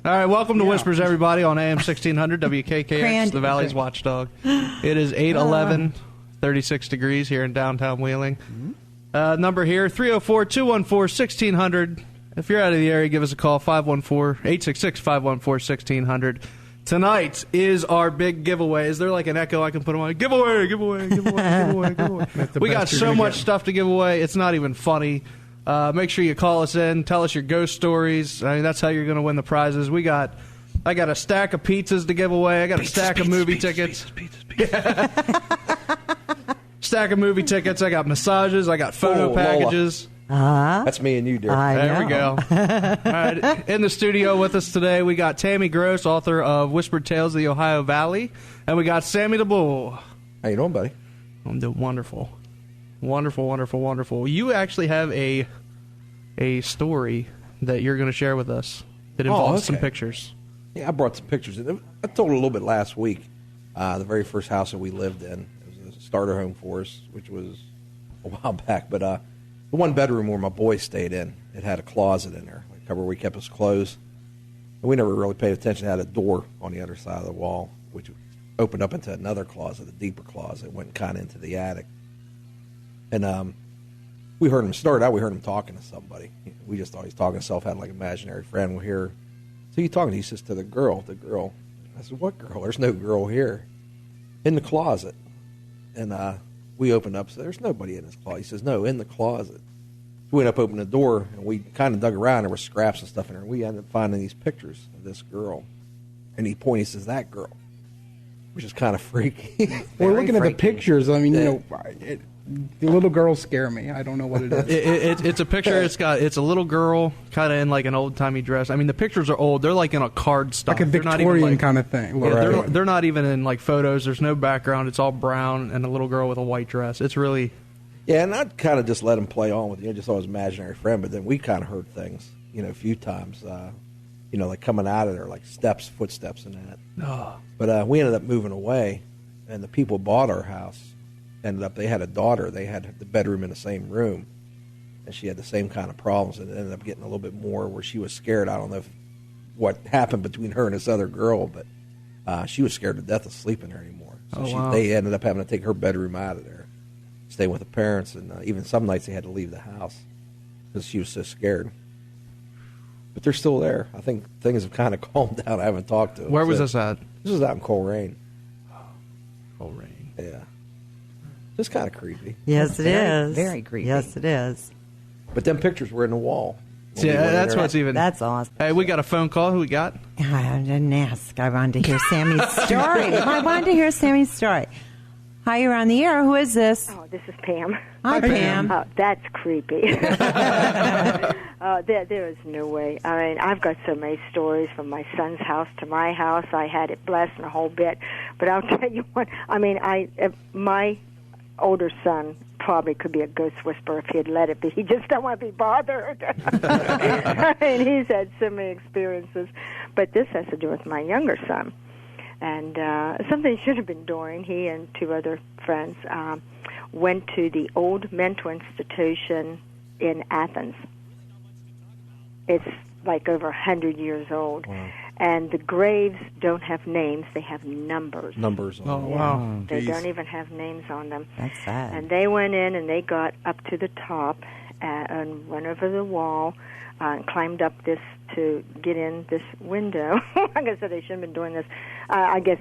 All right, welcome to Whispers, everybody, on AM 1600 WKKX, the Valley's Watchdog. It is 8:11, 36 degrees here in downtown Wheeling. Number here, 304-214-1600. If you're out of the area, give us a call, 866-514-1600. Tonight is our big giveaway. Is there like an echo I can put on? Giveaway, giveaway, giveaway, giveaway, giveaway. We got so much stuff to give away, it's not even funny. Make sure you call us in. Tell us your ghost stories. I mean, that's how you're going to win the prizes. I got a stack of pizzas to give away. I got a stack of movie tickets. Stack of movie tickets. I got massages. I got photo packages. That's me and you, dear. There we go. All right. In the studio with us today, we got Tammy Gross, author of Whispered Tales of the Ohio Valley, and we got Sammy the Bull. How you doing, buddy? I'm doing wonderful. Wonderful, wonderful, wonderful. You actually have a story that you're going to share with us that involves some pictures. Yeah, I brought some pictures. I told a little bit last week. The very first house that we lived in, it was a starter home for us, which was a while back. But the one bedroom where my boys stayed in, it had a closet in there, like where we kept his clothes. And we never really paid attention. It had a door on the other side of the wall, which opened up into another closet, a deeper closet, went kind of into the attic. And we heard him start out. We heard him talking to somebody. We just thought he was talking to himself, had like an imaginary friend. We're here. So you talking? He says to the girl. The girl. I said, "What girl? There's no girl here." In the closet. And we opened up. So there's nobody in this closet. He says, "No, in the closet." We went up, opened the door, and we kind of dug around. There were scraps and stuff in there. We ended up finding these pictures of this girl. And he pointed. He says, "That girl," which is kind of freaky. We're looking at the pictures. I mean, the little girls scare me. I don't know what it is. It's a picture. It's a little girl kind of in like an old timey dress. I mean, the pictures are old. They're like in a card stock, like a Victorian kind of thing. Yeah, they're not even in like photos. There's no background. It's all brown and a little girl with a white dress. It's really and I kind of just let him play on with you. I just thought it was an imaginary friend. But then we kind of heard things, a few times, like coming out of there, like footsteps, and that. Oh. But we ended up moving away, and the people bought our house. They had a daughter. They had the bedroom in the same room, and she had the same kind of problems. And it ended up getting a little bit more where she was scared. I don't know what happened between her and this other girl, but she was scared to death of sleeping there anymore. So they ended up having to take her bedroom out of there, stay with the parents, and even some nights they had to leave the house because she was so scared. But they're still there. I think things have kind of calmed down. I haven't talked to them. Where was this at? This was out in Coleraine. Coleraine. Yeah. It's kind of creepy. Yes, it is. Very creepy. Yes, it is. But them pictures were in the wall. That's what's even. That's awesome. Hey, we got a phone call. Who we got? I didn't ask. I wanted to hear Sammy's story. I wanted to hear Sammy's story. Hi, you're on the air. Who is this? Oh, this is Pam. Hi, Pam. Oh, that's creepy. There is no way. I mean, I've got so many stories from my son's house to my house. I had it blessed and a whole bit. But I'll tell you what. I mean, my older son probably could be a ghost whisperer if he had let it be. He just don't want to be bothered. I mean, he's had so many experiences. But this has to do with my younger son. And something he should have been doing, he and two other friends went to the old mental institution in Athens. It's like over 100 years old. Wow. And the graves don't have names, they have numbers. Numbers on them. Oh, wow. They don't even have names on them. That's sad. And they went in and they got up to the top and went over the wall and climbed up this to get in this window. Like I said, they shouldn't have been doing this. I guess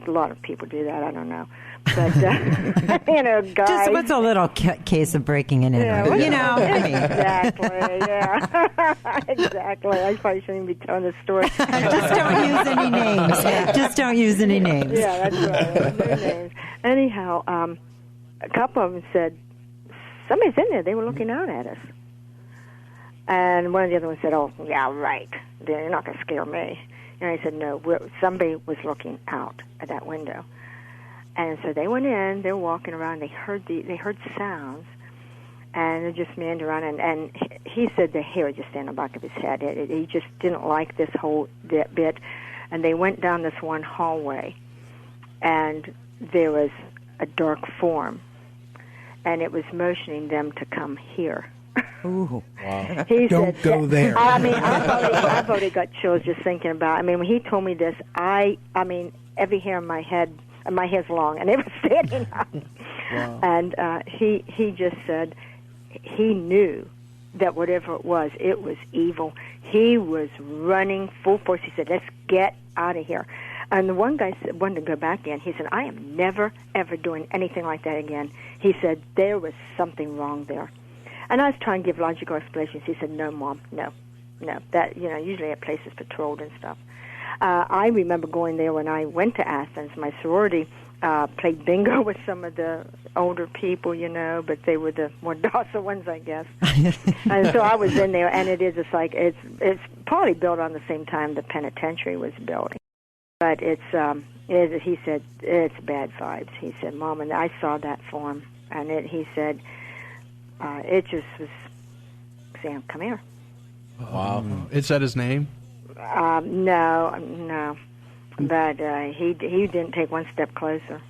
a lot of people do that, I don't know. But, guys. Just what's a little case of breaking and entering? I mean. Exactly, yeah. Exactly. I probably shouldn't be telling this story. Just don't use any names. Just don't use any names. Yeah, that's right. No names. Anyhow, a couple of them said, somebody's in there. They were looking out at us. And one of the other ones said, oh, yeah, right. You're not going to scare me. And I said, no, somebody was looking out at that window. And so they went in, they were walking around, they heard sounds, and they just meandered around, and he said the hair just stand on the back of his head. He just didn't like this whole bit. And they went down this one hallway, and there was a dark form, and it was motioning them to come here. Ooh. Wow. He Don't said, go there. I mean, I've already got chills just thinking about it. I mean, when he told me this, I mean, every hair in my head, and my hair's long, and it was standing up. Wow. And he just said he knew that whatever it was evil. He was running full force. He said, let's get out of here. And the one guy wanted to go back in. He said, I am never, ever doing anything like that again. He said, there was something wrong there. And I was trying to give logical explanations. He said, no, Mom, no. That, usually that place is patrolled and stuff. I remember going there when I went to Athens. My sorority played bingo with some of the older people, but they were the more docile ones, I guess. And so I was in there, and it's probably built on the same time the penitentiary was built. But he said, it's bad vibes. He said, Mom, and I saw that for him. And he said, it just was saying, come here. Wow. It said his name? No. But he didn't take one step closer.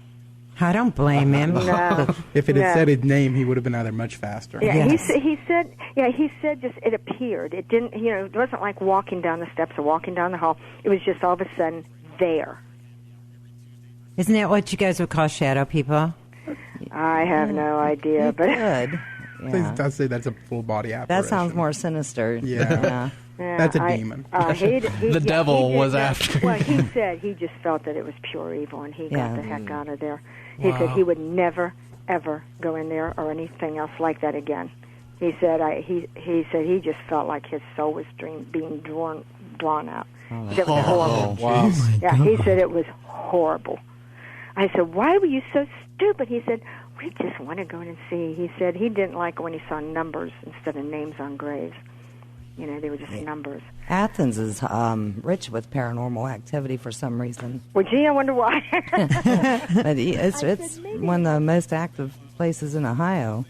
I don't blame him. No. If it had said his name, he would have been out there much faster. Yeah, Yes. he said just it appeared. It didn't, it wasn't like walking down the steps or walking down the hall. It was just all of a sudden there. Isn't that what you guys would call shadow people? I have no idea, but Good. Yeah. I'd say that's a full body apparition. That sounds more sinister. Yeah. yeah, That's a demon. The devil he was did, after Well, him. he said he just felt that it was pure evil, and he Yeah. got the heck out of there. He said he would never, ever go in there or anything else like that again. He said he said he just felt like his soul was being drawn out. He said it was horrible. Wow. Yeah, he said it was horrible. I said, why were you so stupid? He said, we just want to go in and see. He said he didn't like when he saw numbers instead of names on graves. They were just numbers. Athens is rich with paranormal activity for some reason. Well, gee, I wonder why. But it's one of the most active places in Ohio.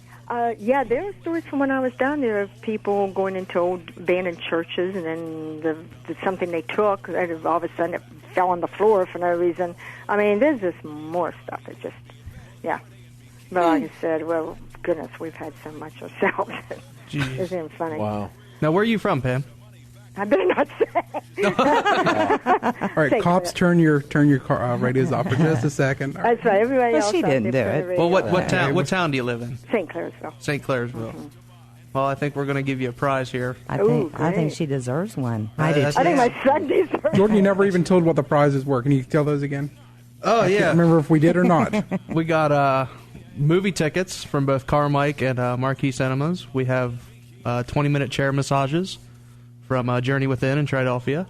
Yeah, there are stories from when I was down there of people going into old abandoned churches, and then something they took, and all of a sudden it fell on the floor for no reason. I mean, there's just more stuff. It's just, yeah. But like I said, well, goodness, we've had so much ourselves. Jeez. Isn't it funny? Wow. Now, where are you from, Pam? I better not say. All right, Take cops, it. turn your car radios off for just a second. That's right. Everybody Well, else she out didn't there do put it. the Well, radio what on. town? What town do you live in? St. Clairsville. St. Clairsville. Well, I think we're going to give you a prize here. I Ooh, think great. she deserves one. I do. That's I think it. my son deserves. Jordan, you never even told what the prizes were. Can you tell those again? Oh, I yeah. can't remember if we did or not. We got movie tickets from both Carmike and Marquee Cinemas. We have 20-minute chair massages from Journey Within in Triadelphia.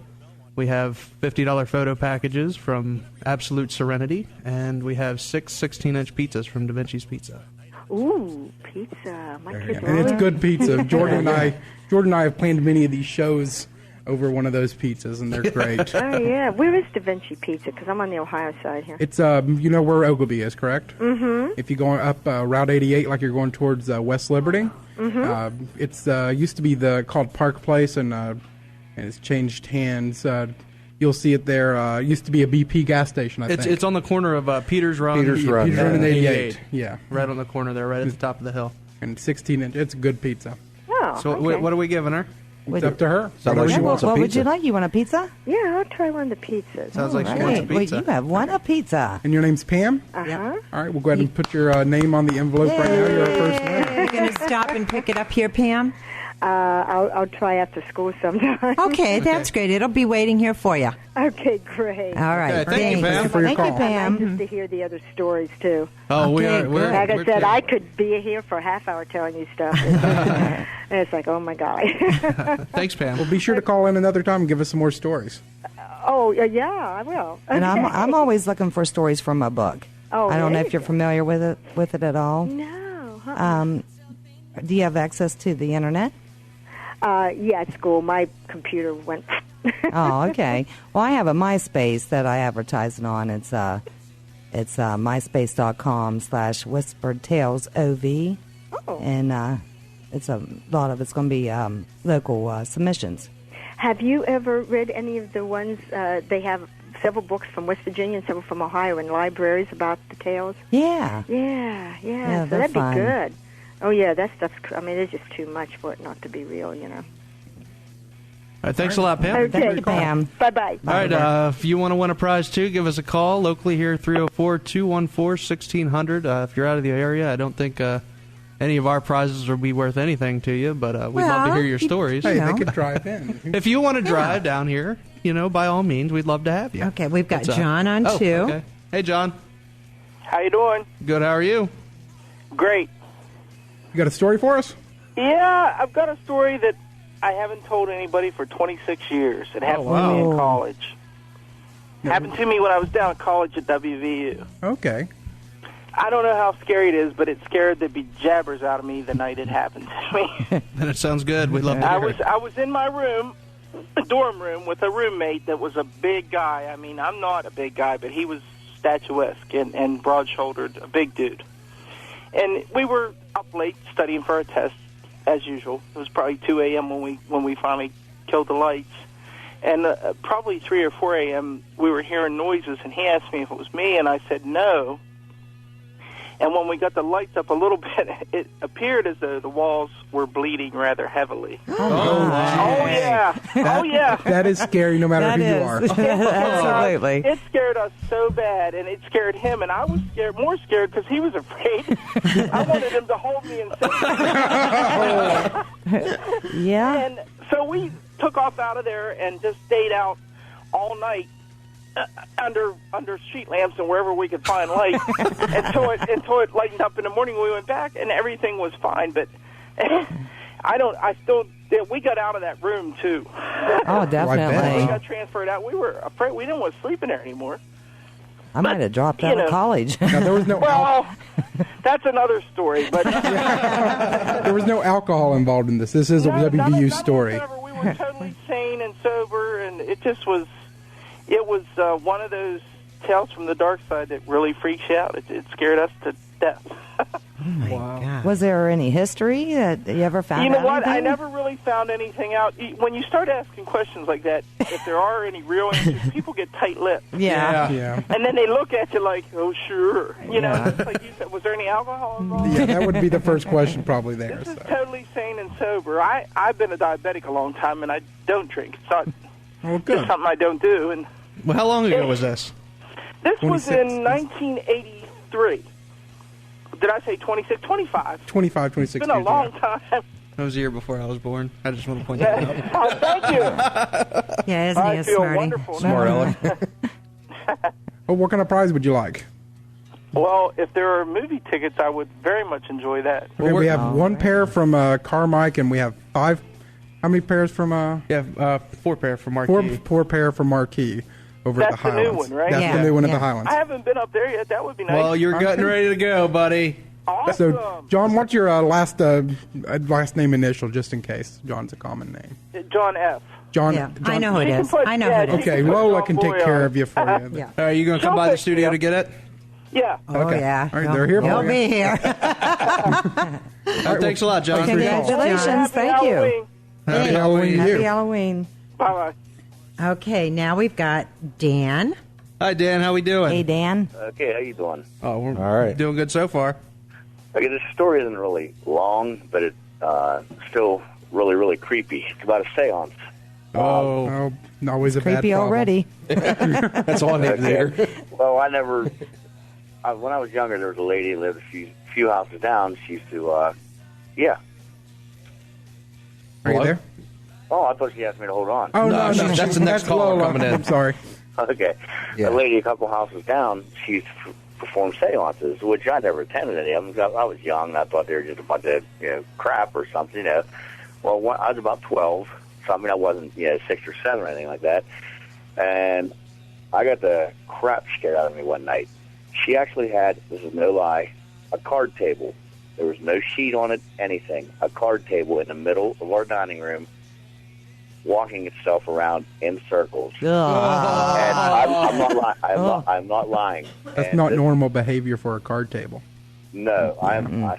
We have $50 photo packages from Absolute Serenity. And we have 6 16-inch pizzas from Da Vinci's Pizza. Ooh, pizza. My kids And it's love good pizza. Jordan and I have planned many of these shows over one of those pizzas, and they're great. Oh, yeah. Where is Da Vinci Pizza? Because I'm on the Ohio side here. It's you know where Ogilvy is, correct? Mm-hmm. If you're going up Route 88, like you're going towards West Liberty, it's used to be called Park Place, and it's changed hands. You'll see it there. Used to be a BP gas station, I think. It's on the corner of Peters Run. Peters Run. Peters Run and 88. Yeah, Right on the corner there, right at the top of the hill. and 16-inch. It's good pizza. Oh, So okay. what are we giving her? It's up to her. Sounds like she wants a What would pizza. you like? You want a pizza? Yeah, I'll try one of the pizzas. Sounds like she All wants a right. Well, pizza. you have one a pizza. And your name's Pam? Uh-huh. All right, we'll go ahead and put your name on the envelope right now. You're our first winner. You're going to stop and pick it up here, Pam? I'll try after school sometime. Okay, that's great. It'll be waiting here for you. Okay, great. All right. Okay, thank you, thanks. Pam. For your Thank you, call. Pam. Just to hear the other stories, too. Oh, we Okay, are. We're, good. Like I we're said, too. I could be here for a half hour telling you stuff. And it's like, oh, my God. Thanks, Pam. Well, be sure to call in another time and give us some more stories. Oh, yeah, I will. And Okay. I'm always looking for stories from a book. Oh, I don't know there if you're you go. familiar with it at all. No. Do you have access to the internet? Yeah, at school. My computer went. Oh, okay. Well, I have a MySpace that I advertise it on. It's myspace.com/whisperedtalesov. Oh. And it's a lot of it's going to be local submissions. Have you ever read any of the ones? They have several books from West Virginia and several from Ohio in libraries about the tales. Yeah. Yeah. Yeah, So they're that'd fun. be good. Oh yeah, that stuff's. I mean, it's just too much for it not to be real, you know. All right, thanks a lot, Pam. Okay, Thank you, Pam. Bye-bye. All right, if you want to win a prize, too, give us a call locally here, 304-214-1600. If you're out of the area, I don't think any of our prizes will be worth anything to you, but we'd love to hear your stories. Hey, they could drive in. If you want to drive down here, by all means, we'd love to have you. Okay, we've got What's up? John on two. Okay. Hey, John. How you doing? Good, how are you? Great. You got a story for us? Yeah, I've got a story that I haven't told anybody for 26 years. It happened to me in college. Happened to me when I was down at college at WVU. Okay. I don't know how scary it is, but it scared the bejabbers out of me the night it happened to me. Then it sounds good. We'd love to hear it. I was in my room, a dorm room, with a roommate that was a big guy. I mean, I'm not a big guy, but he was statuesque and broad-shouldered, a big dude. And we were up late studying for a test, as usual. It was probably 2 a.m. when we finally killed the lights. And probably 3 or 4 a.m. we were hearing noises, and he asked me if it was me, and I said no. And when we got the lights up a little bit, it appeared as though the walls were bleeding rather heavily. Oh, yeah. That is scary no matter who you are. Absolutely. It scared us so bad, and it scared him, and I was more scared because he was afraid. I wanted him to hold me and say, Yeah. And so we took off out of there and just stayed out all night under street lamps and wherever we could find light until it lightened up in the morning. We went back and everything was fine, but we got out of that room too. Oh, definitely. We got transferred out. We were afraid. We didn't want to sleep in there anymore. I might have dropped out of college. Now, there was no that's another story, but there was no alcohol involved in this. This is a WVU story. We were totally sane and sober, and it just was. It was one of those tales from the dark side that really freaks you out. It scared us to death. Wow. Was there any history that you ever found out? You know what? Anything? I never really found anything out. When you start asking questions like that, if there are any real answers, people get tight-lipped. Yeah. And then they look at you like, oh, sure. It's like you said, was there any alcohol involved? Yeah, that would be the first question probably there. This is totally sane and sober. I've been a diabetic a long time, and I don't drink. It's not just something I don't do. And well, how long ago was this? This was in 1983. Did I say 26? 25. 25, 26. It's been a long time. That was the year before I was born. I just want to point that out. Oh, thank you. Yeah, isn't he I a feel smarty? wonderful. Smart Alex. Well, what kind of prize would you like? Well, if there are movie tickets, I would very much enjoy that. Okay, we have one pair from Carmike, and we have 5. How many pairs from? Yeah, 4 pair from Marquee. Four pair from Marquee over at the That's the Highlands. new one, right? That's the new one at the Highlands. I haven't been up there yet. That would be nice. Well, you're getting ready to go, buddy. Awesome. So, John, what's your last name initial, just in case? John's a common name. John F. John. Yeah, John I know who it is. I know who it is. Okay, Lola can take care of you for you. Yeah. Are you going to come by the studio to get it? Yeah. Oh, Okay. yeah. All right, they're here He'll for you. be here. Thanks a lot, John. Congratulations. Thank you. Happy Halloween to Happy you. Halloween. Bye-bye. Okay, now we've got Dan. Hi, Dan. How we doing? Hey, Dan. Okay, how you doing? Oh, we're All right. doing good so far. Okay, this story isn't really long, but it's still really, really creepy. It's about a seance. Oh. Always a bad Creepy problem. already. That's all I need to hear. Well, when I was younger, there was a lady who lived a few houses down. She used to, Are you there? Oh, I thought she asked me to hold on. Oh, No, no. that's the next caller Lola. coming in. I'm sorry. Okay. Yeah. A lady a couple houses down, she used to perform seances, which I never attended any of them. I was young, and I thought they were just a bunch of crap or something. Well, I was about 12, so I mean I wasn't 6 or 7 or anything like that. And I got the crap scared out of me one night. She actually had, this is no lie, a card table. There was no sheet on it, anything. A card table in the middle of our dining room, walking itself around in circles. Ugh. And I'm not lying. I'm not lying. That's And not this- normal behavior for a card table. No, I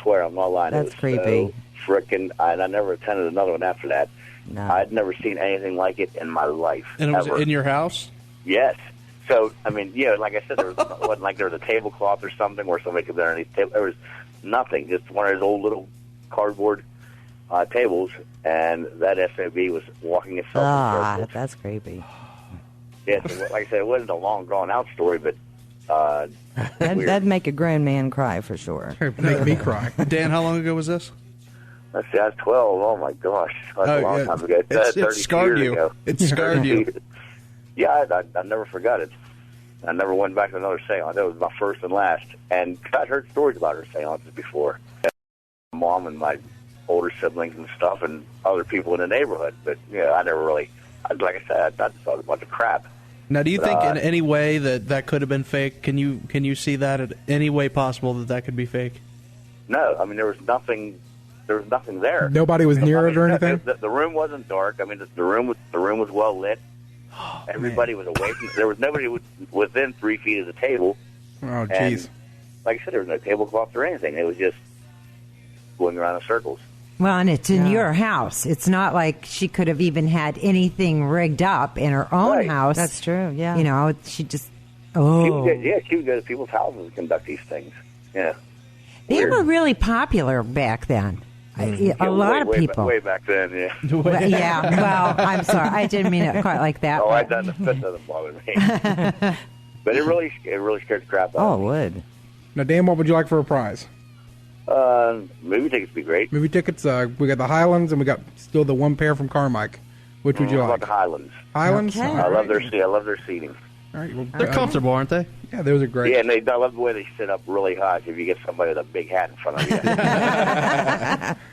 swear I'm not lying. That's It was creepy. So frickin', and I never attended another one after that. No. I'd never seen anything like it in my life. And it was ever. in your house? Yes. So, I mean, like I said, there wasn't like there was a tablecloth or something where somebody could be underneath the table. There was nothing, just one of those old little cardboard tables, and that SOB was walking itself in circles. That's creepy. Yeah, so like I said, it wasn't a long, drawn-out story, but That'd make a grown man cry for sure. Make me cry. Dan, how long ago was this? let's see, I was 12. Oh, my gosh. That's a long time ago. It scarred you. Ago. It scarred you. Yeah, I never forgot it. I never went back to another seance. That was my first and last. And I'd heard stories about her seances before. My mom and my older siblings and stuff and other people in the neighborhood. But, yeah, I never really, like I said, I just thought it was a bunch of crap. Now, do you think in any way that could have been fake? Can you see that in any way possible that could be fake? No, I mean, there was nothing there. Nobody was near it or anything? The room wasn't dark. I mean, the room was well lit. Everybody was away from. There was nobody within 3 feet of the table. Oh, jeez. Like I said, there was no tablecloth or anything. It was just going around in circles. Well, and it's in your house. It's not like she could have even had anything rigged up in her own house. That's true, yeah. You know, she just, She would go to people's houses and conduct these things. Yeah. They were really popular back then. A lot of people. Way back then, yeah. Yeah, well, I'm sorry. I didn't mean it quite like that. Oh, that doesn't bother me. But it really scared the crap out of me. Oh, it would. Now, Dan, what would you like for a prize? Movie tickets would be great. Movie tickets, we got the Highlands, and we got still the one pair from Carmike. Which would you like? About the Highlands. Highlands? Okay. I love their seating. All right, well, They're comfortable, aren't they? Yeah, those are great. Yeah, and I love the way they sit up really high. If you get somebody with a big hat in front of you,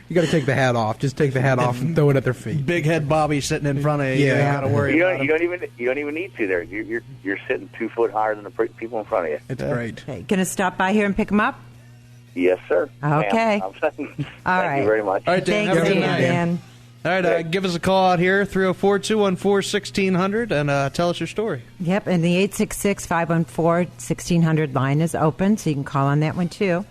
You got to take the hat off. Just take the hat off and throw it at their feet. Big head Bobby sitting in front of you. Yeah. You got to worry about you don't even need to there. You're sitting 2 foot higher than the people in front of you. It's great. Okay, going to stop by here and pick them up? Yes, sir. Okay. Thank you very much. All right, Dan. Thanks, Have a good night. Dan. All right, give us a call out here, 304-214-1600, and tell us your story. Yep, and the 866-514-1600 line is open, so you can call on that one, too.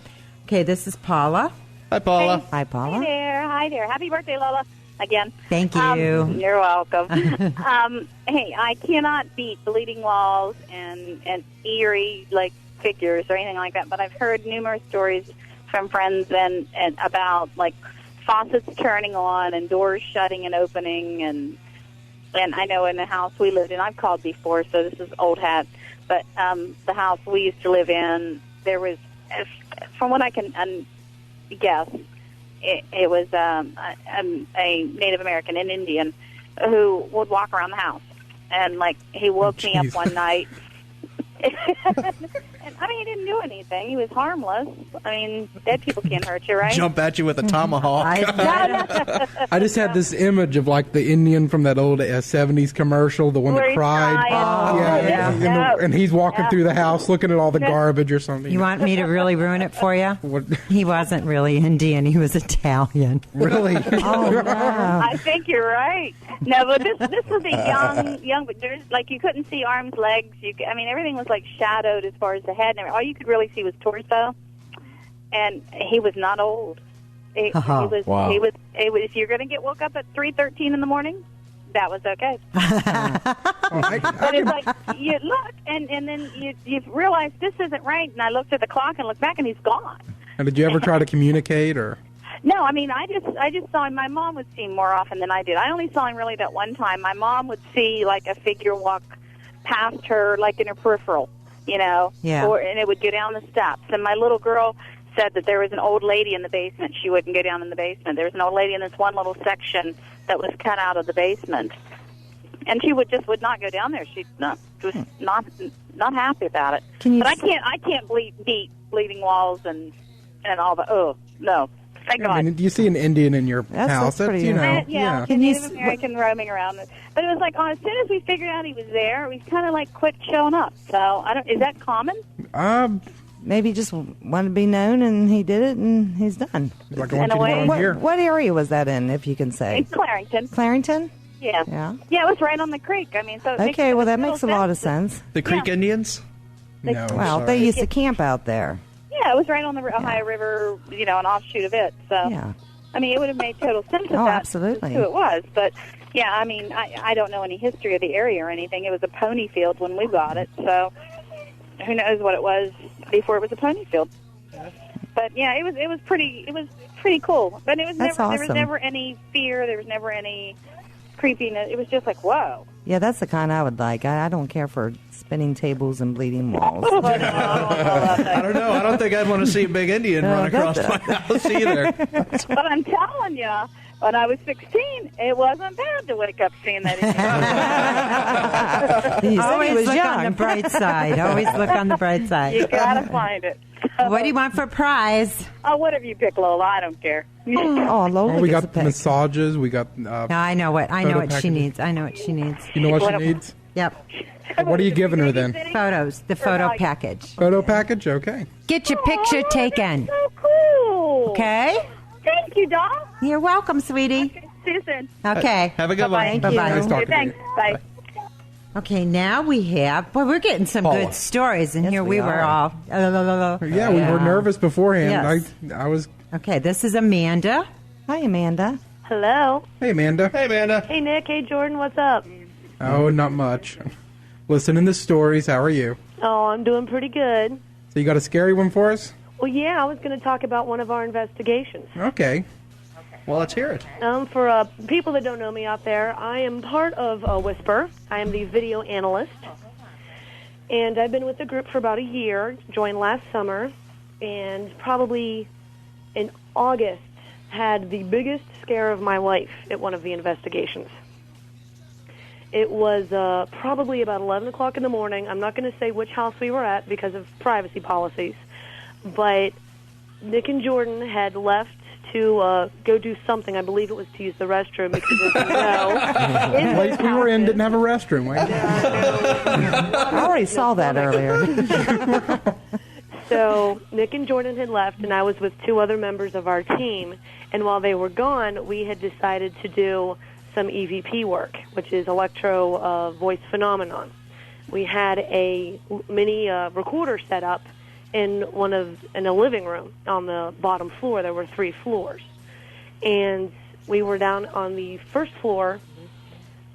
Okay, this is Paula. Hi, Paula. Hi, Paula. Hi there. Happy birthday, Lola. Again. Thank you. You're welcome. Hey, I cannot beat bleeding walls and eerie, figures or anything like that, but I've heard numerous stories from friends and about, faucets turning on and doors shutting and opening, and I know in the house we lived in, I've called before, so this is old hat, but the house we used to live in, there was, from what I can guess, it was a Native American, an Indian, who would walk around the house, and he woke me up one night. And, he didn't do anything. He was harmless. Dead people can't hurt you, right? Jump at you with a tomahawk. I just had this image of the Indian from that old 70s commercial, the one Where that he cried. cried. And he's walking through the house looking at all the garbage or something. You want me to really ruin it for you? He wasn't really Indian. He was Italian. Really? Oh, no. I think you're right. No, but this was a young, but there's you couldn't see arms, legs. Everything was shadowed as far as the head, and all you could really see was torso. And he was not old. He was. Wow. He was. If you're going to get woke up at 3:13 in the morning, that was okay. But it's you look, and then you realize this isn't right. And I looked at the clock and looked back, and he's gone. And did you ever try to communicate or? No, I just saw him. My mom would see him more often than I did. I only saw him really that one time. My mom would see a figure walk past her, in her peripheral, Yeah. and it would go down the steps. And my little girl said that there was an old lady in the basement. She wouldn't go down in the basement. There was an old lady in this one little section that was cut out of the basement, and she would not go down there. She was not happy about it. But I can't beat bleeding walls and all the no. Thank God. Do you see an Indian in your house? That's pretty, yeah. Native American roaming around. But it was as soon as we figured out he was there, we kind of quit showing up. So is that common? Maybe just wanted to be known, and he did it, and he's done. I want you to know I'm here. What area was that in, if you can say? In Clarington. Clarington? Yeah. Yeah. Yeah, it was right on the creek. So Okay, well, that makes a lot of sense. The Creek Indians? No. Well, sorry. they used to camp out there. Yeah, it was right on the Ohio River, an offshoot of it. So, Yeah. it would have made total sense if Oh, that's absolutely. who it was. But, yeah, I don't know any history of the area or anything. It was a pony field when we got it, so who knows what it was before it was a pony field. But yeah, it was pretty cool. But it was That's there was awesome. never any fear. There was never any creepiness. It was just like, whoa. Yeah, that's the kind I would like. I don't care for spinning tables and bleeding walls. I don't know. I don't think I'd want to see a big Indian run across my house either. But I'm telling you, when I was 16, it wasn't bad to wake up seeing that. You said he Always was look young. on the bright side. Always look on the bright You side. gotta find it. What do you want for prize? Oh, whatever you pick, Lola. I don't care. Oh, Lola Oh, we gets a got pick. massages. We got. No, I know what Photo she packages. needs. I know what she needs. You know what she needs? Yep. What are you giving her then? Photos. The photo package. Photo package? Okay. Get your picture taken. So cool. Okay? Thank you, doll. You're welcome, sweetie. See you soon. Okay. Have a good one. Bye-bye. Nice talking Okay, thanks. to you. Bye. Okay, now we have. Boy, we're getting some Paula. good stories, and Yes, here we we were are. all. Yeah, we were nervous beforehand. Yes. I was. Okay, this is Amanda. Hi, Amanda. Hello. Hey, Amanda. Hey, Amanda. Hey, Nick. Hey, Jordan. What's up? Oh, not much. Listening to stories. How are you? Oh, I'm doing pretty good. So you got a scary one for us? Well, yeah, I was going to talk about one of our investigations. Okay. Well, let's hear it. For people that don't know me out there, I am part of Whisper. I am the video analyst. And I've been with the group for about a year, joined last summer, and probably in August had the biggest scare of my life at one of the investigations. It was probably about 11 o'clock in the morning. I'm not going to say which house we were at because of privacy policies, but Nick and Jordan had left to go do something. I believe it was to use the restroom because, as you know, The place we were in didn't have a restroom. Right? I already saw that earlier. So Nick and Jordan had left, and I was with two other members of our team. And while they were gone, we had decided to do some EVP work, which is electro voice phenomenon. We had a mini recorder set up in a living room on the bottom floor. There were 3 floors, and we were down on the first floor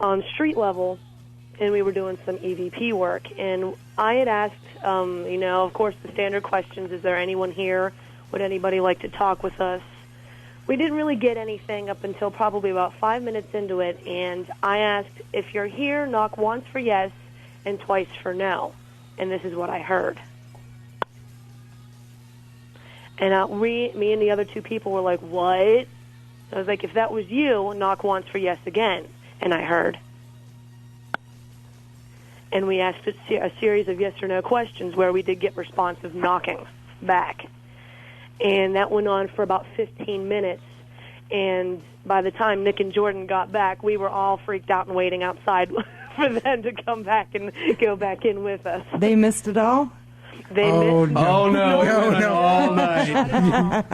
on street level, and we were doing some EVP work. And I had asked, of course, the standard questions: is there anyone here? Would anybody like to talk with us? We didn't really get anything up until probably about 5 minutes into it, and I asked, if you're here, knock once for yes and twice for no. And this is what I heard. And me and the other 2 people were like, what? I was like, if that was you, knock once for yes again. And I heard. And we asked a series of yes or no questions where we did get responsive knocking back. And that went on for about 15 minutes. And by the time Nick and Jordan got back, we were all freaked out and waiting outside for them to come back and go back in with us. They missed it all? They missed No. All night.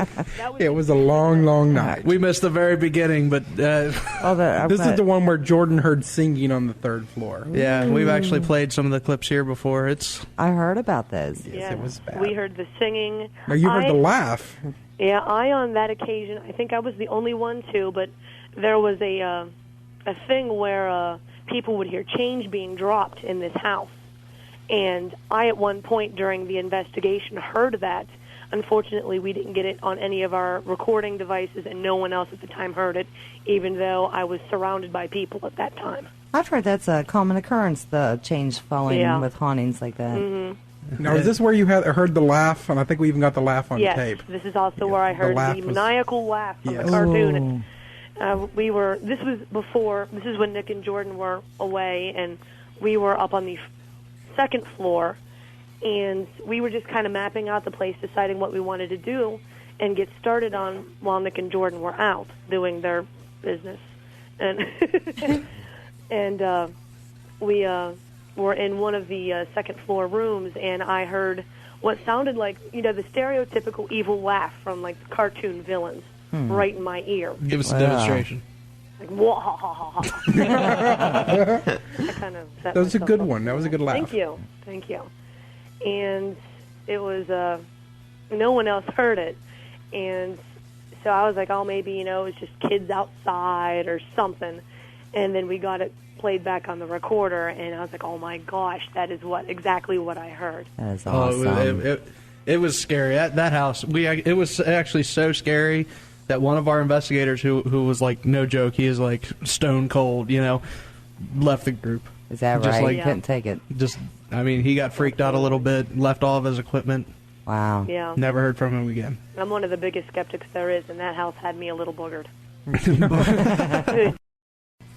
It was a long, long night. We missed the very beginning, but This is the one where Jordan heard singing on the 3rd floor. yeah, we've actually played some of the clips here before. I heard about those. Yes, it was bad. we heard the singing. Now, you heard the laugh. Yeah, on that occasion, I think I was the only one too, but there was a thing where people would hear change being dropped in this house. And I, at one point during the investigation, heard that. Unfortunately, we didn't get it on any of our recording devices, and no one else at the time heard it, even though I was surrounded by people at that time. I've heard that's a common occurrence, the change following Yeah. with hauntings like that. Mm-hmm. Now, is this where you heard the laugh? And I think we even got the laugh on Yes, tape. this is also where I the heard laugh the was- maniacal laugh from Yes. the cartoon. This is when Nick and Jordan were away, and we were up on the 2nd floor, and we were just kind of mapping out the place, deciding what we wanted to do and get started on while Nick and Jordan were out doing their business. And and we were in one of the 2nd floor rooms, and I heard what sounded like, the stereotypical evil laugh from, like, cartoon villains right in my ear. Give us a demonstration. Like, wah, ha, ha, ha, ha. I kind of set That was a myself good up. one. That was a good laugh. Thank you. And it was, no one else heard it. And so I was like, oh, maybe, it was just kids outside or something. And then we got it played back on the recorder, and I was like, oh, my gosh, that is exactly what I heard. That is awesome. It was scary. That house, it was actually so scary that one of our investigators, who was like, no joke, he is like stone cold, left the group. Is that Just right? like, Couldn't take it. He got freaked out a little bit, left all of his equipment. Wow. Yeah. Never heard from him again. I'm one of the biggest skeptics there is, and that house had me a little boogered.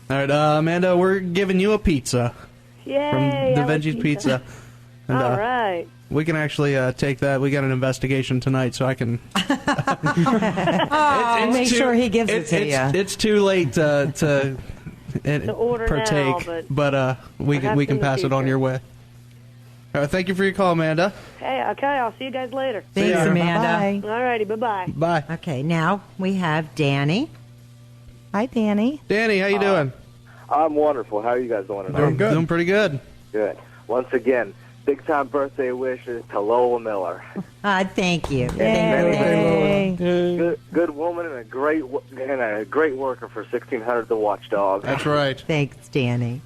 All right, Amanda, we're giving you a pizza. Yay! From the I like Veggies Pizza. And, all right. We can actually take that. We got an investigation tonight, so I can... Make sure he gives it to you. It's too late to order partake, now, but we can pass it on your way. Thank you for your call, Amanda. Hey, okay, I'll see you guys later. Thanks, Amanda. All righty, bye-bye. Bye. Okay, now we have Danny. Hi, Danny. Danny, how you doing? I'm wonderful. How are you guys doing tonight? Doing good. Doing pretty good. Good. Once again, big-time birthday wishes to Lola Miller. Thank you. Thank you. Good woman and a great worker for 1600 The Watchdog. That's right. Thanks, Danny.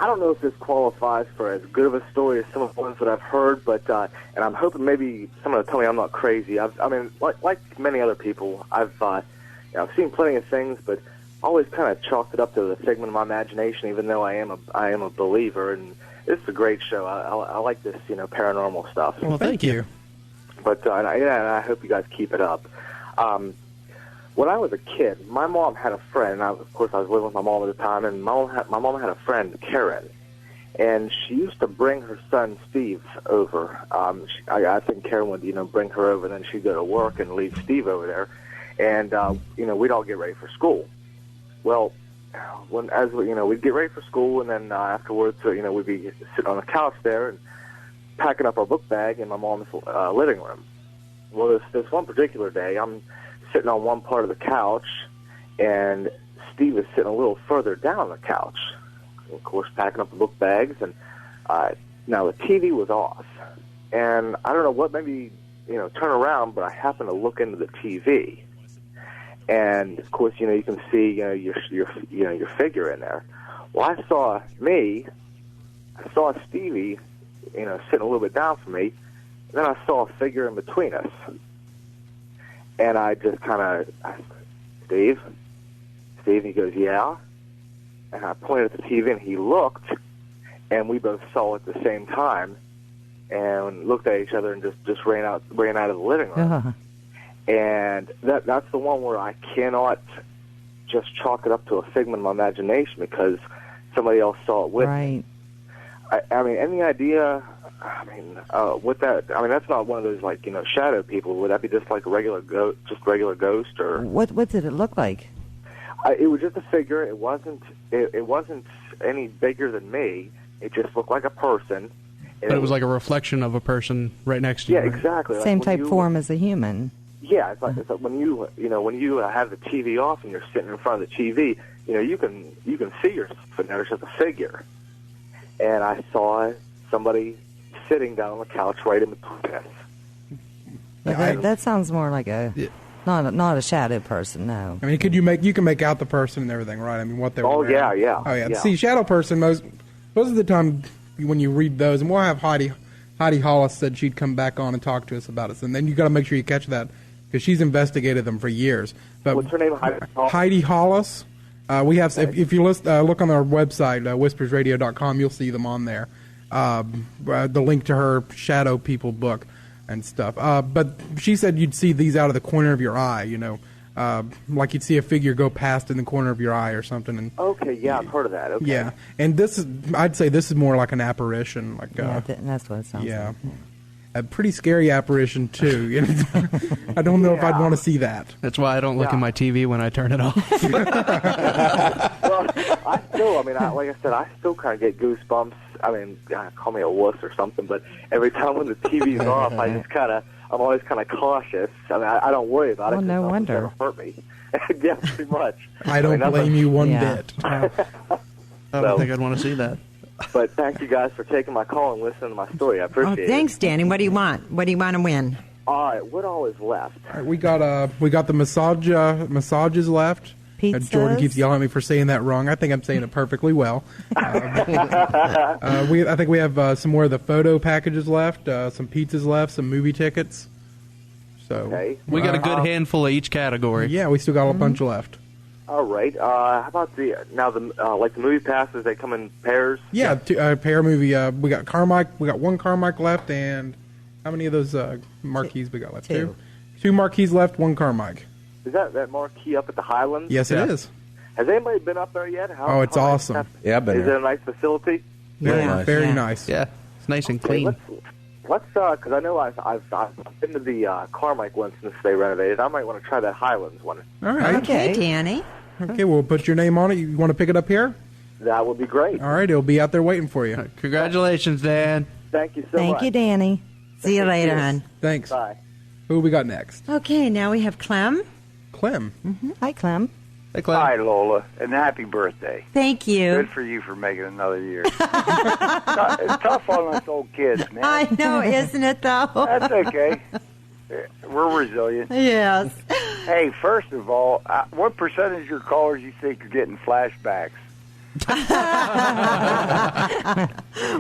I don't know if this qualifies for as good of a story as some of the ones that I've heard, but and I'm hoping maybe someone will tell me I'm not crazy. Like many other people, I've seen plenty of things, but always kind of chalked it up to the figment of my imagination. Even though I am a believer, and this is a great show. I like this paranormal stuff. Well, thank you. But and I hope you guys keep it up. When I was a kid, my mom had a friend. Of course, I was living with my mom at the time, and my mom had a friend, Karen, and she used to bring her son Steve over. I think Karen would bring her over, then she'd go to work and leave Steve over there, and we'd all get ready for school. Well, we'd get ready for school, and then afterwards, we'd be sitting on the couch there and packing up our book bag in my mom's living room. Well, this one particular day, I'm sitting on one part of the couch, and Steve is sitting a little further down the couch. Of course, packing up the book bags, and now the TV was off, and I don't know what made me turn around, but I happened to look into the TV, and of course, you can see your figure in there. Well, I saw Stevie, sitting a little bit down from me, and then I saw a figure in between us. And I just kind of, Steve, he goes, yeah. And I pointed at the TV, and he looked, and we both saw it at the same time, and looked at each other and just ran out of the living room. Uh-huh. And that's the one where I cannot just chalk it up to a figment of my imagination because somebody else saw it with me. I mean, any idea? With that, that's not one of those shadow people. Would that be just like a regular ghost, or what did it look like? It was just a figure. It wasn't any bigger than me. It just looked like a person. But it was like a reflection of a person right next to you. Yeah, exactly. Same type form as a human. Yeah, it's like when you have the TV off and you're sitting in front of the TV, you can see yourself, and there's just a figure. And I saw somebody sitting down on the couch right in between us. That sounds more like not a shadow person. No. I mean, you can make out the person and everything, right? I mean, what they were wearing. Yeah. Oh yeah. See, shadow person most of the time when you read those, and we'll have Heidi Hollis said she'd come back on and talk to us about it, and then you got to make sure you catch that because she's investigated them for years. But what's her name? Heidi Hollis. We have if you look on our website whispersradio.com, you'll see them on there. The link to her Shadow People book and stuff. But she said you'd see these out of the corner of your eye, like you'd see a figure go past in the corner of your eye or something. And okay, yeah, I've heard of that. Okay. Yeah, and I'd say this is more like an apparition. That's what it sounds like. A pretty scary apparition too. I don't know if I'd want to see that. That's why I don't look at my TV when I turn it off. Well, like I said, I still kind of get goosebumps. I mean, call me a wuss or something, but every time when the TV's off, I'm always kind of cautious. I mean, I don't worry about it. Oh, no wonder. It'll hurt me. Yeah, pretty much. I don't blame you one bit. I don't think I'd want to see that. But thank you guys for taking my call and listening to my story. I appreciate it. Thanks, Danny. What do you want? What do you want to win? All right, what all is left? All right, we got the massages left. Pizzas. Jordan keeps yelling at me for saying that wrong. I think I'm saying it perfectly well. I think we have some more of the photo packages left, some pizzas left, some movie tickets. So we got a good handful of each category. Yeah, we still got a bunch left. All right. How about the movie passes? They come in pairs. Yeah, pair movie. We got Carmike. We got one Carmike left, and how many of those marquees we got left? Two marquees left. One Carmike. Is that marquee up at the Highlands? Yes, it is. Has anybody been up there yet? It's awesome. Yeah, I've been Is there. it a nice facility? Very nice. Yeah, it's nice and clean. Let's because I know I've been to the Carmike one since they renovated. I might want to try that Highlands one. All right. Okay, Danny. Okay, we'll put your name on it. You want to pick it up here? That would be great. All right, it'll be out there waiting for you. Congratulations, Dan. Thank you so much. Thank you, Danny. See you later, hon. Thanks. Bye. Who we got next? Okay, now we have Clem. Clem. Hi, Clem. Hey, Clem. Hi, Lola, and happy birthday. Thank you. Good for you for making another year. It's tough on us old kids, man. I know, isn't it, though? That's okay. We're resilient. Yes. Hey, first of all, what percentage of your callers you think are getting flashbacks?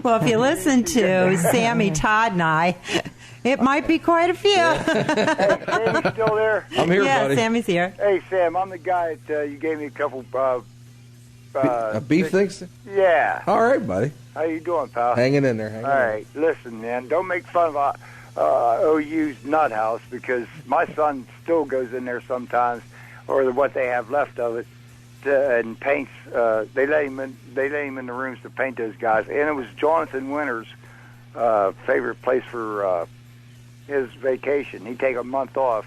Well, if you listen to Sammy, Todd, and I, it might be quite a few. Hey, Sam, you still there? I'm here, yeah, buddy. Sammy's here. Hey, Sam, I'm the guy that you gave me a couple... beef things? Yeah. All right, buddy. How you doing, pal? Hanging in there. All right, listen, man, don't make fun of OU's nut house because my son still goes in there sometimes, or what they have left of it, and paints. They let him in the rooms to paint those guys, and it was Jonathan Winter's favorite place for his vacation. He'd take a month off.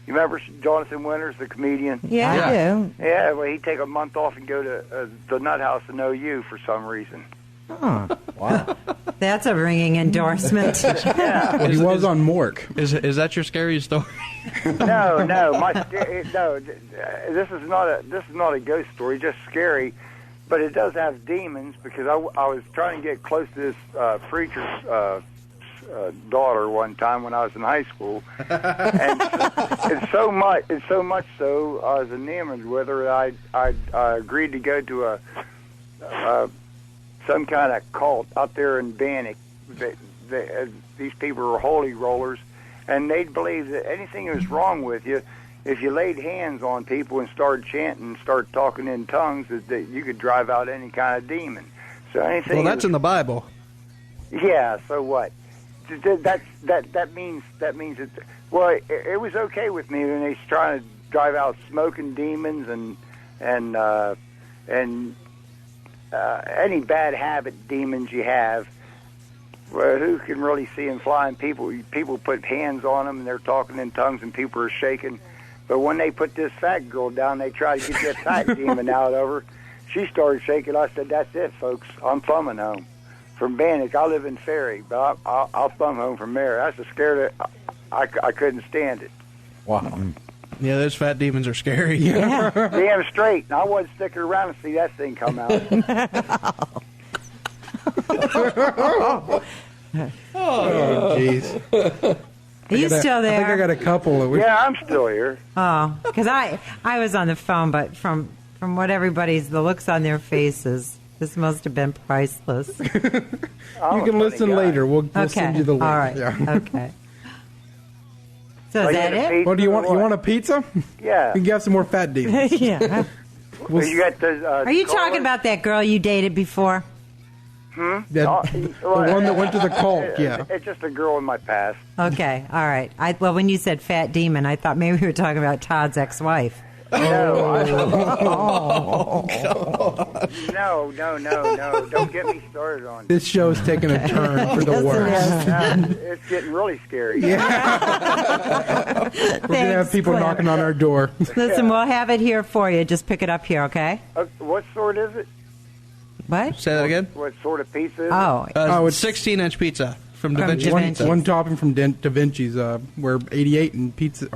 You remember Jonathan Winters, the comedian? Yeah, I do. Yeah, well, he'd take a month off and go to the nut house in OU for some reason. Oh. Wow. That's a ringing endorsement. Yeah. Well, he was on Mork. Is that your scariest story? No. This is not a ghost story. Just scary, but it does have demons because I was trying to get close to this preacher's daughter one time when I was in high school, and it's so much so I was enamored with her. I agreed to go to a some kind of cult out there in Bannock. These people were holy rollers, and they'd believe that anything that was wrong with you, if you laid hands on people and started chanting and started talking in tongues, that you could drive out any kind of demon. So anything. Well, that's in the Bible. Yeah. So what? That means that. Well, it was okay with me when they trying to drive out smoking demons and any bad habit demons you have. Well, who can really see them flying? People put hands on them and they're talking in tongues and people are shaking. But when they put this fat girl down, they try to get that fat demon out of her. She started shaking. I said, "That's it, folks. I'm thumbing home from Bannock. I live in Ferry, but I'll thumb home from there." I was so scared that I couldn't stand it. Wow. Yeah, those fat demons are scary. Yeah. Damn straight. I wasn't sticking around to see that thing come out. Oh, jeez. Are you still there? I think I got a couple of. Yeah, I'm still here. Oh, because I was on the phone, but from what the looks on their faces, this must have been priceless. You can listen later. We'll send you the link. All right. Yeah. Okay. So is that it? Well, do you want a pizza? Yeah. You can get some more fat demons. Yeah. You got the, Are you talking about that girl you dated before? Hmm? The one that went to the cult, yeah. It's just a girl in my past. Okay, all right. Well, when you said fat demon, I thought maybe we were talking about Todd's ex-wife. No. No. Don't get me started on This show's taking a turn for the worse. It's getting really scary. Yeah. We're going to have people knocking on our door. Listen, we'll have it here for you. Just pick it up here, okay? What sort is it? What? Say that again? What sort of pizza is it's 16-inch pizza from Da Vinci. One topping from Da Vinci's. We're 88 and Pizza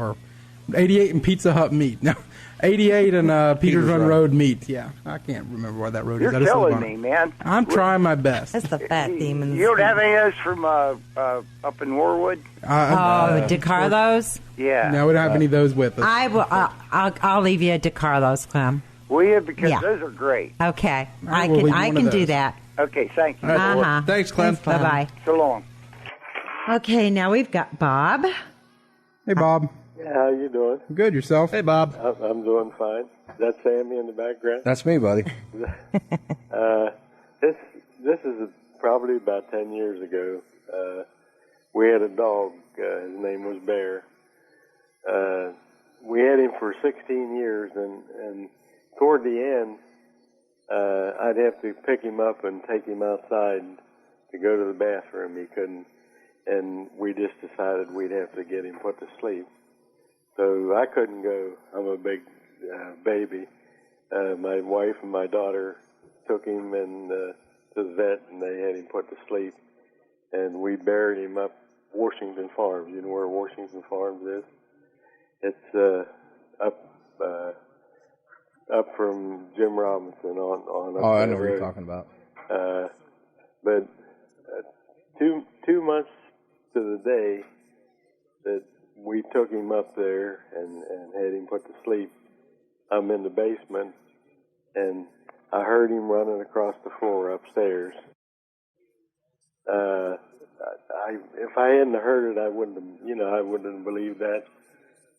Hut meat. No, 88 and Peters Run Run. Road meet. Yeah, I can't remember where that road You're is. killing me, man. I'm trying my best. That's the fat demons. You don't have any of those from up in Warwood? DeCarlo's? Yeah. No, we don't have any of those with us. I'll leave you at DeCarlo's, Clem. Will you? Because Yeah. those are great. Okay, right, we'll leave I one of can do those. that. Okay, thank you. All right. Uh-huh. Thanks, Clem. Bye bye. So long. Okay, now we've got Bob. Hey, Bob. Yeah, how you doing? Good, yourself? Hey, Bob. I'm doing fine. Is that Sammy in the background? That's me, buddy. This is probably about 10 years ago. We had a dog. His name was Bear. We had him for 16 years, and toward the end, I'd have to pick him up and take him outside to go to the bathroom. He couldn't, and we just decided we'd have to get him put to sleep. So I couldn't go. I'm a big baby. My wife and my daughter took him to the vet, and they had him put to sleep. And we buried him up Washington Farms. You know where Washington Farms is? It's up from Jim Robinson on up I that know what you're road. talking about. But 2 months to the day that we took him up there and had him put to sleep, I'm in the basement, and I heard him running across the floor upstairs. If I hadn't heard it, I wouldn't have believed that.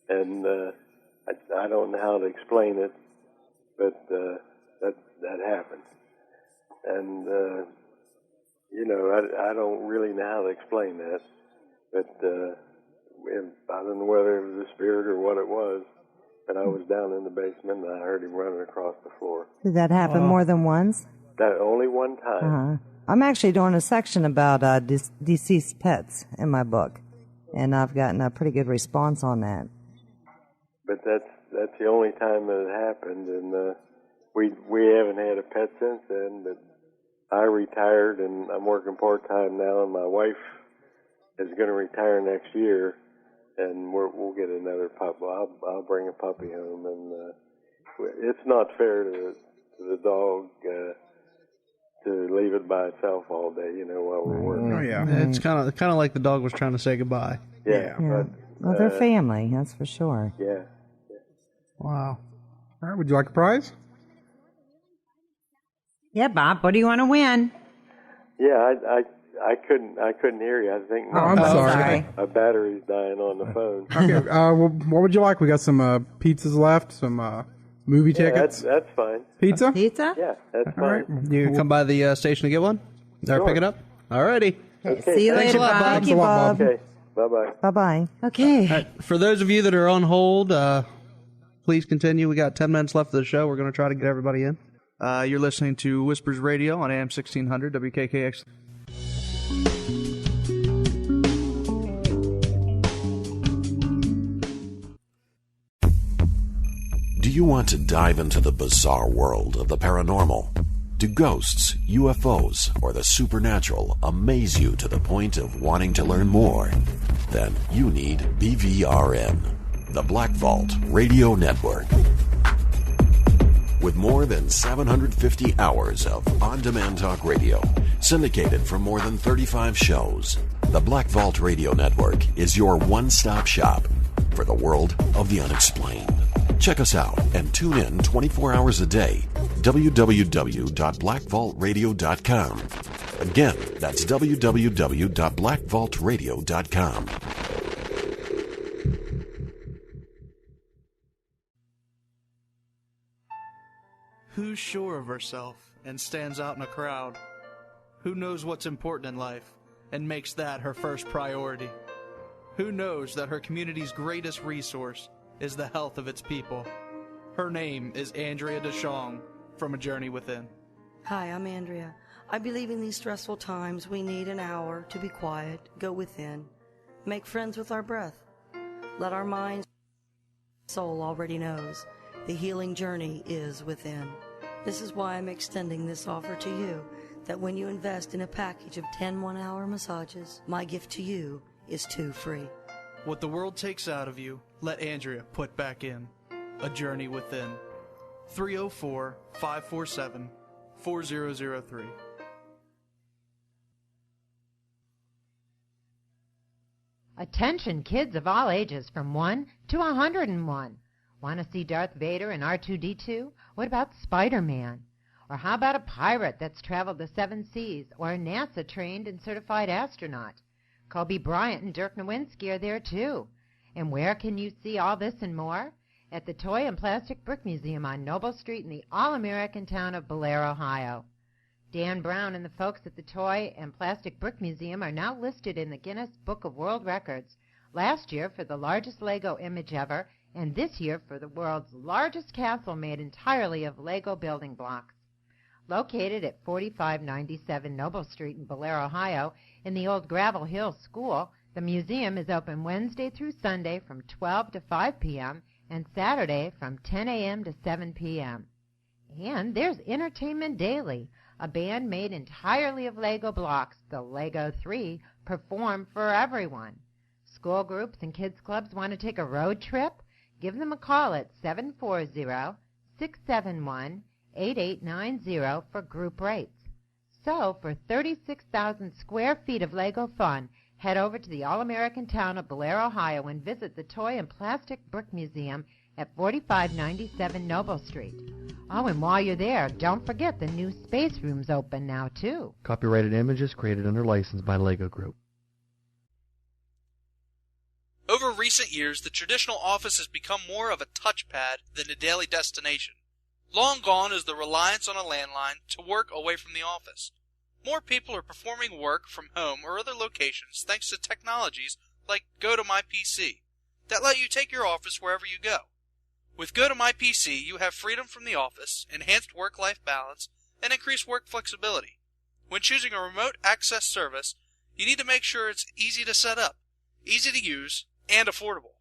And I don't know how to explain it, but that happened. And I don't really know how to explain that, but I don't know whether it was a spirit or what it was. But I was down in the basement, and I heard him running across the floor. Did that happen more than once? That only one time. Uh-huh. I'm actually doing a section about deceased pets in my book, and I've gotten a pretty good response on that. But that's the only time that it happened, and we haven't had a pet since then. But I retired, and I'm working part-time now, and my wife is going to retire next year, and we'll get another pup. I'll bring a puppy home, and it's not fair to the dog to leave it by itself all day, while we're working. Oh, yeah. It's kind of like the dog was trying to say goodbye. Yeah. Yeah. Well, they're family, that's for sure. Yeah. Wow. All right, would you like a prize? Yeah, Bob, what do you want to win? Yeah, I couldn't hear you. I think I'm sorry. my battery's dying on the phone. Okay, well, what would you like? We got some pizzas left, some movie tickets. That's fine. Pizza? Pizza? Yeah, that's All fine. right. You come by the station to get one? Or Sure. pick it up? All righty. Okay, See you thanks later, a lot, Bob. Bob. Thank you, Bob. Okay, bye-bye. Bye-bye. Okay. All right. For those of you that are on hold, please continue. We got 10 minutes left of the show. We're going to try to get everybody in. You're listening to Whispers Radio on AM 1600 WKKX. Do you want to dive into the bizarre world of the paranormal? Do ghosts, UFOs, or the supernatural amaze you to the point of wanting to learn more? Then you need BVRN, the Black Vault Radio Network. With more than 750 hours of on-demand talk radio, syndicated from more than 35 shows, the Black Vault Radio Network is your one-stop shop for the world of the unexplained. Check us out and tune in 24 hours a day. www.blackvaultradio.com. Again, that's www.blackvaultradio.com. Who's sure of herself and stands out in a crowd? Who knows what's important in life and makes that her first priority? Who knows that her community's greatest resource is the health of its people? Her name is Andrea DeShong from A Journey Within. Hi, I'm Andrea. I believe in these stressful times we need an hour to be quiet, go within, make friends with our breath. Let our minds, soul already knows the healing journey is within. This is why I'm extending this offer to you, that when you invest in a package of 10 one-hour massages, my gift to you is 2 free. What the world takes out of you, let Andrea put back in. A Journey Within. 304-547-4003. Attention kids of all ages from 1 to 101. Want to see Darth Vader and R2-D2? What about Spider-Man? Or how about a pirate that's traveled the 7 seas, or a NASA-trained and certified astronaut? Kobe Bryant and Dirk Nowinski are there too. And where can you see all this and more? At the Toy and Plastic Brick Museum on Noble Street in the all-American town of Blair, Ohio. Dan Brown and the folks at the Toy and Plastic Brick Museum are now listed in the Guinness Book of World Records, last year for the largest Lego image ever, and this year for the world's largest castle made entirely of Lego building blocks. Located at 4597 Noble Street in Blair, Ohio, in the old Gravel Hill School, the museum is open Wednesday through Sunday from 12 to 5 p.m., and Saturday from 10 a.m. to 7 p.m. And there's entertainment daily. A band made entirely of Lego blocks, the Lego 3, perform for everyone. School groups and kids clubs want to take a road trip? Give them a call at 740-671-8890 for group rates. So, for 36,000 square feet of Lego fun, head over to the all-American town of Blair, Ohio, and visit the Toy and Plastic Brick Museum at 4597 Noble Street. Oh, and while you're there, don't forget the new space room's open now, too. Copyrighted images created under license by Lego Group. Over recent years, the traditional office has become more of a touchpad than a daily destination. Long gone is the reliance on a landline to work away from the office. More people are performing work from home or other locations thanks to technologies like GoToMyPC that let you take your office wherever you go. With GoToMyPC, you have freedom from the office, enhanced work-life balance, and increased work flexibility. When choosing a remote access service, you need to make sure it's easy to set up, easy to use, and affordable.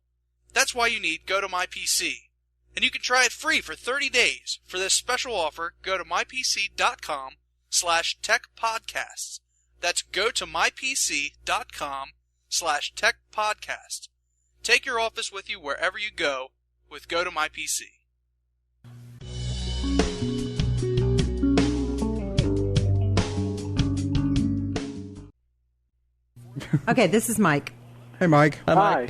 That's why you need GoToMyPC. And you can try it free for 30 days. For this special offer, go to mypc.com/techpodcasts. That's go to mypc.com/techpodcasts. Take your office with you wherever you go with GoToMyPC. Okay, this is Mike. Hey, Mike. Hi.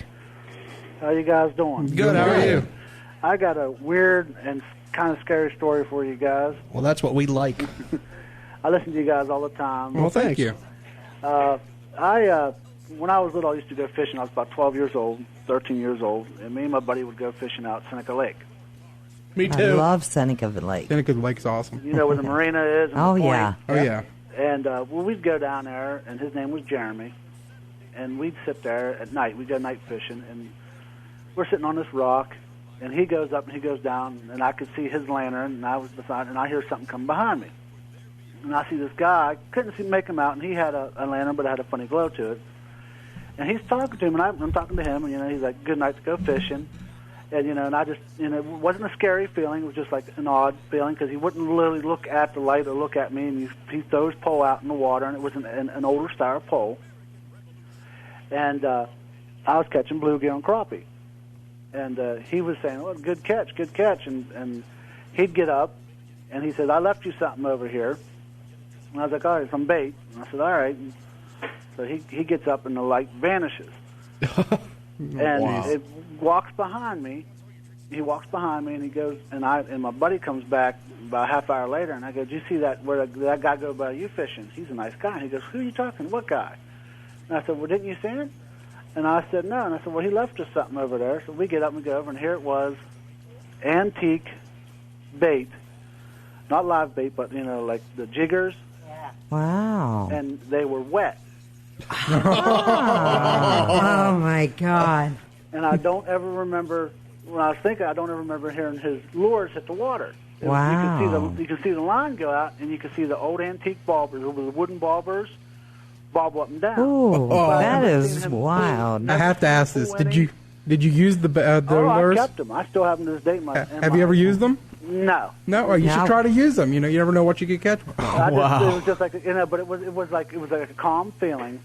How you guys doing? Good. How are you? I got a weird and kind of scary story for you guys. Well, that's what we like. I listen to you guys all the time. Well, thank you. When I was little, I used to go fishing. I was about 12 years old, 13 years old, and me and my buddy would go fishing out Seneca Lake. Me too. I love Seneca Lake. Seneca Lake's awesome. You know where the marina is? And Oh, the point? yeah. Oh, yeah. And well, we'd go down there, and his name was Jeremy, and we'd sit there at night. We'd go night fishing, and we're sitting on this rock, and he goes up and he goes down, and I could see his lantern, and I was beside, and I hear something come behind me. And I see this guy, I couldn't make him out, and he had a lantern, but it had a funny glow to it. And he's talking to him, and I'm talking to him, and, he's like, good night to go fishing. And, and I just, it wasn't a scary feeling. It was just like an odd feeling because he wouldn't literally look at the light or look at me, and he threw his pole out in the water, and it was an older style pole. And I was catching bluegill and crappie. And he was saying, oh, good catch. And he'd get up, and he said, I left you something over here. And I was like, all right, some bait. And I said, all right. And so he gets up, and the light vanishes. And Wow. it walks behind me. He walks behind me, and he goes, and my buddy comes back about a half hour later, and I go, did you see that, where that guy go by you fishing? He's a nice guy. And he goes, who are you talking to? What guy? And I said, well, didn't you see him? And I said, no. And I said, well, he left us something over there. So we get up and go over, and here it was, antique bait. Not live bait, but, like the jiggers. Yeah. Wow. And they were wet. Oh, my God. And I don't ever remember, when I was thinking, I don't ever remember hearing his lures hit the water. Wow. You could see the line go out, and you could see the old antique bobbers, the wooden bobbers, bob up and down. Ooh, that is wild. I have to ask this. Did you use the lures? I kept them. I still have them to this day. Have you ever used them? No. No? Oh, you should try to use them. You never know what you could catch. It was just like, but it was like a calm feeling.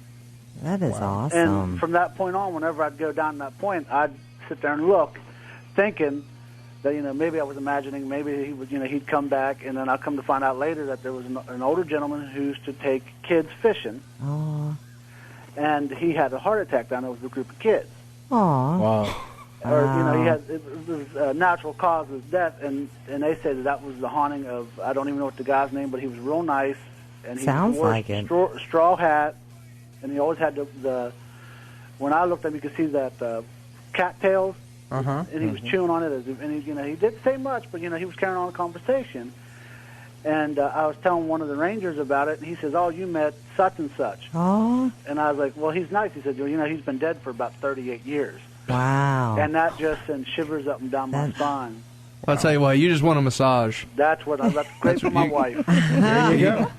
That is awesome. And from that point on, whenever I'd go down that point, I'd sit there and look, thinking that maybe I was imagining, maybe he would he'd come back, and then I come to find out later that there was an older gentleman who used to take kids fishing, and he had a heart attack down there with a group of kids. Wow. Or he had it was a natural cause of death, and they said that was the haunting of, I don't even know what the guy's name, but he was real nice, and he Sounds wore like it. straw hat, and he always had the when I looked at him, you could see that cattails. And he was chewing on it, and he didn't say much, but he was carrying on a conversation. And I was telling one of the rangers about it, and he says, "Oh, you met such and such." Oh. And I was like, "Well, he's nice." He said, "He's been dead for about 38 years." Wow. And that just sent shivers up and down my spine. Well, I'll tell you what, you just want a massage. That's great for my wife. There you go.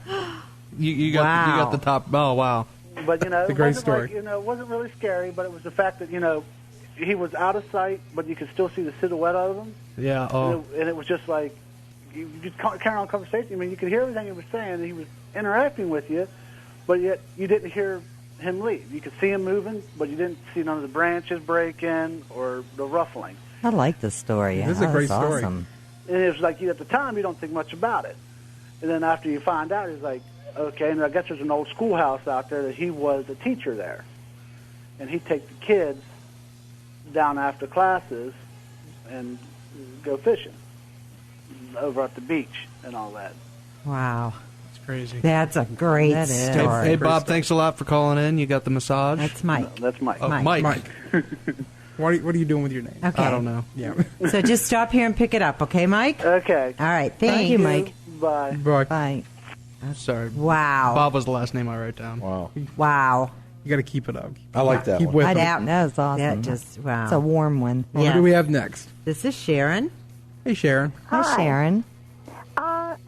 You got the top. Oh, wow. But It's a it great wasn't story. it wasn't really scary, but it was the fact that he was out of sight, but you could still see the silhouette of him. Yeah. Oh. And it was just like you just carry on conversation. I mean, you could hear everything he was saying, and he was interacting with you, but yet you didn't hear him leave. You could see him moving, but you didn't see none of the branches breaking or the ruffling. I like this story. This is a great That's story. awesome. And it was like at the time you don't think much about it, and then after you find out, it's like, okay. And I guess there's an old schoolhouse out there that he was a teacher there, and he'd take the kids down after classes and go fishing over at the beach and all that. Wow. That's crazy. That's a great story. Hey, Bob, thanks a lot for calling in. You got the massage. That's Mike. That's Mike. Oh, Mike. What are you doing with your name? Okay. I don't know. Yeah. So just stop here and pick it up, okay, Mike? Okay. All right. Thank you, Mike. Bye. Bye. Sorry. Wow. Bob was the last name I wrote down. Wow. Wow. You got to keep it up. I like that Keep one. with I it. doubt that's awesome. That just, wow. It's a warm one. Well, Who do we have next? This is Sharon. Hey, Sharon. Hi, Sharon.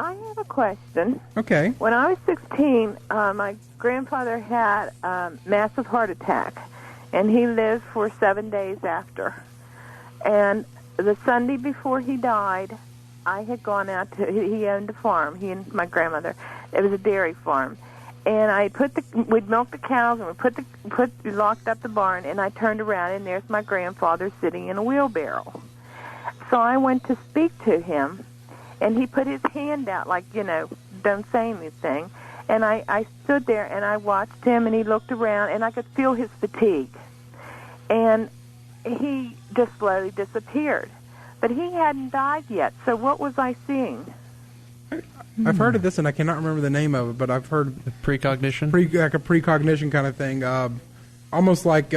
I have a question. Okay. When I was 16, my grandfather had a massive heart attack, and he lived for 7 days after. And the Sunday before he died, I had gone out to, he owned a farm, he and my grandmother. It was a dairy farm. And we'd milk the cows, and we locked up the barn, and I turned around, and there's my grandfather sitting in a wheelbarrow. So I went to speak to him, and he put his hand out like, don't say anything. And I stood there, and I watched him, and he looked around, and I could feel his fatigue. And he just slowly disappeared. But he hadn't died yet, so what was I seeing? I've heard of this, and I cannot remember the name of it, but I've heard precognition, like a precognition kind of thing, almost like.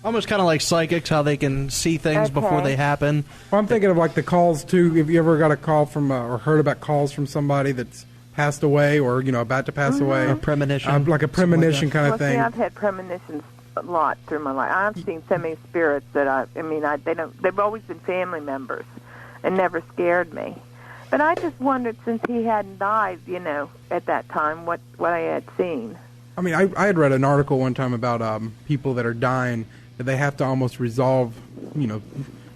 Almost kind of like psychics, how they can see things before they happen. Well, I'm thinking of like the calls too. If you ever got a call from or heard about calls from somebody that's passed away or about to pass away, or premonition, like a premonition kind of thing. See, I've had premonitions a lot through my life. I've seen so many spirits that they've always been family members and never scared me. But I just wondered, since he hadn't died, at that time, what I had seen. I mean, I had read an article one time about people that are dying, that they have to almost resolve,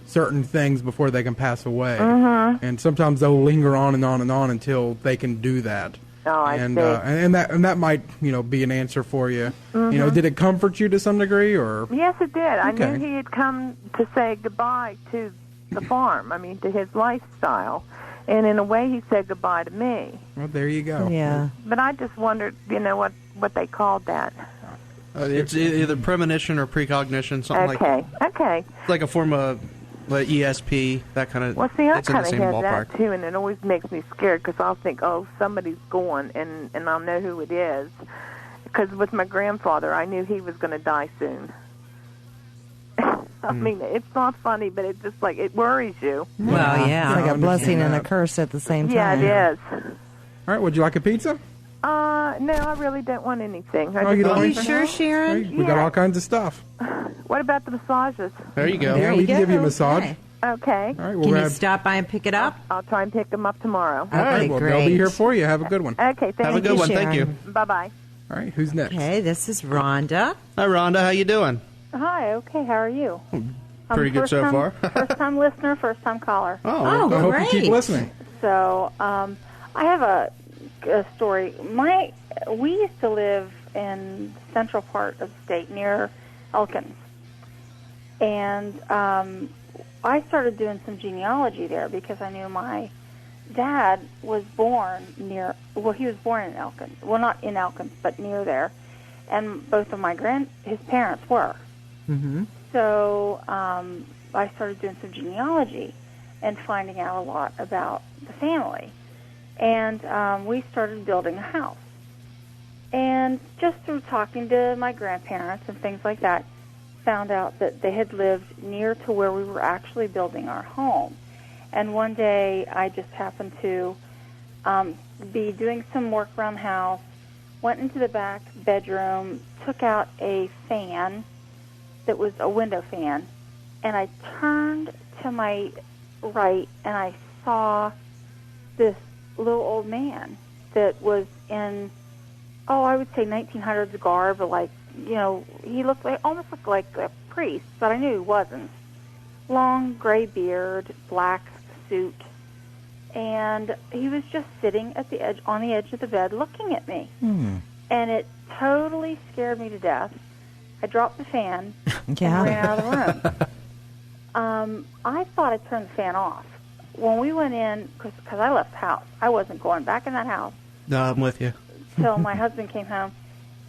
certain things before they can pass away. And sometimes they'll linger on and on and on until they can do that. Oh, I and see. And that might, be an answer for you. Did it comfort you to some degree, or? Yes, it did. I Okay. knew he had come to say goodbye to the farm, to his lifestyle. And in a way, he said goodbye to me. Well, there you go. Yeah. But I just wondered, what they called that. It's either premonition or precognition, something Okay. like a form of ESP, that kind of. Well, see, I it's in the kind of same had ballpark. that too, and it always makes me scared because I'll think, oh, somebody's going, and I'll know who it is. Because with my grandfather, I knew he was going to die soon. I mean, it's not funny, but it just it worries you. Well, yeah. It's like a blessing and a curse at the same time. Yeah, it is. All right, would you like a pizza? No, I really don't want anything. Oh, you don't want Are you anything? sure, Sharon? Right, we got all kinds of stuff. What about the massages? There you go. Yeah, we can give you a massage. Okay. Okay. All right, Can you stop by and pick it up? I'll try and pick them up tomorrow. All right, well, they'll be here for you. Have a good one. Okay, thank you. Have a good one. Sharon. Thank you. Bye-bye. All right, who's next? Okay, this is Rhonda. Hi, Rhonda. How you doing? Hi, okay, how are you? Pretty good so far. First-time listener, first-time caller. Oh, I hope you keep listening. So, I have a story. We used to live in the central part of the state near Elkins. And I I started doing some genealogy there because I knew my dad was born near, well, he was born in Elkins. Well, not in Elkins, but near there. And both of his parents were. Mm-hmm. So I started doing some genealogy and finding out a lot about the family. And we started building a house. And just through talking to my grandparents and things like that, found out that they had lived near to where we were actually building our home. And one day I just happened to be doing some work around the house, went into the back bedroom, took out a fan that was a window fan, and I turned to my right and I saw this little old man that was in, I would say 1900s garb, like, he looked like, almost looked like a priest, but I knew he wasn't. Long gray beard, black suit, and he was just sitting on the edge of the bed looking at me. And it totally scared me to death. I dropped the fan and ran out of the room. I thought I turned the fan off. When we went in, because I left the house, I wasn't going back in that house. No, I'm with you. Till my husband came home,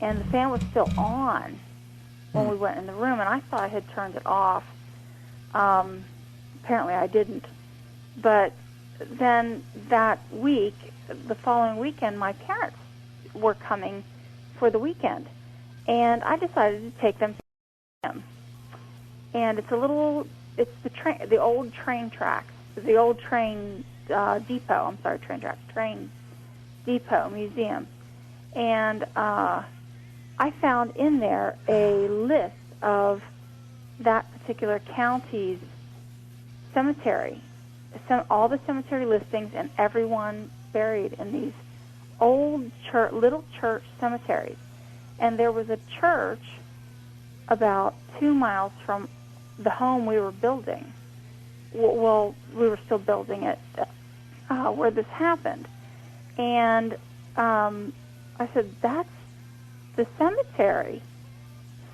and the fan was still on when we went in the room, and I thought I had turned it off. Apparently I didn't. But then that week, the following weekend, my parents were coming for the weekend, and I decided to take them to him. And it's the old train tracks, the old train depot. I'm sorry, train tracks, train depot museum. And I found in there a list of that particular county's cemetery, all the cemetery listings, and everyone buried in these old little church cemeteries. And there was a church about 2 miles from the home we were building. Well, we were still building it where this happened. And I said, that's the cemetery.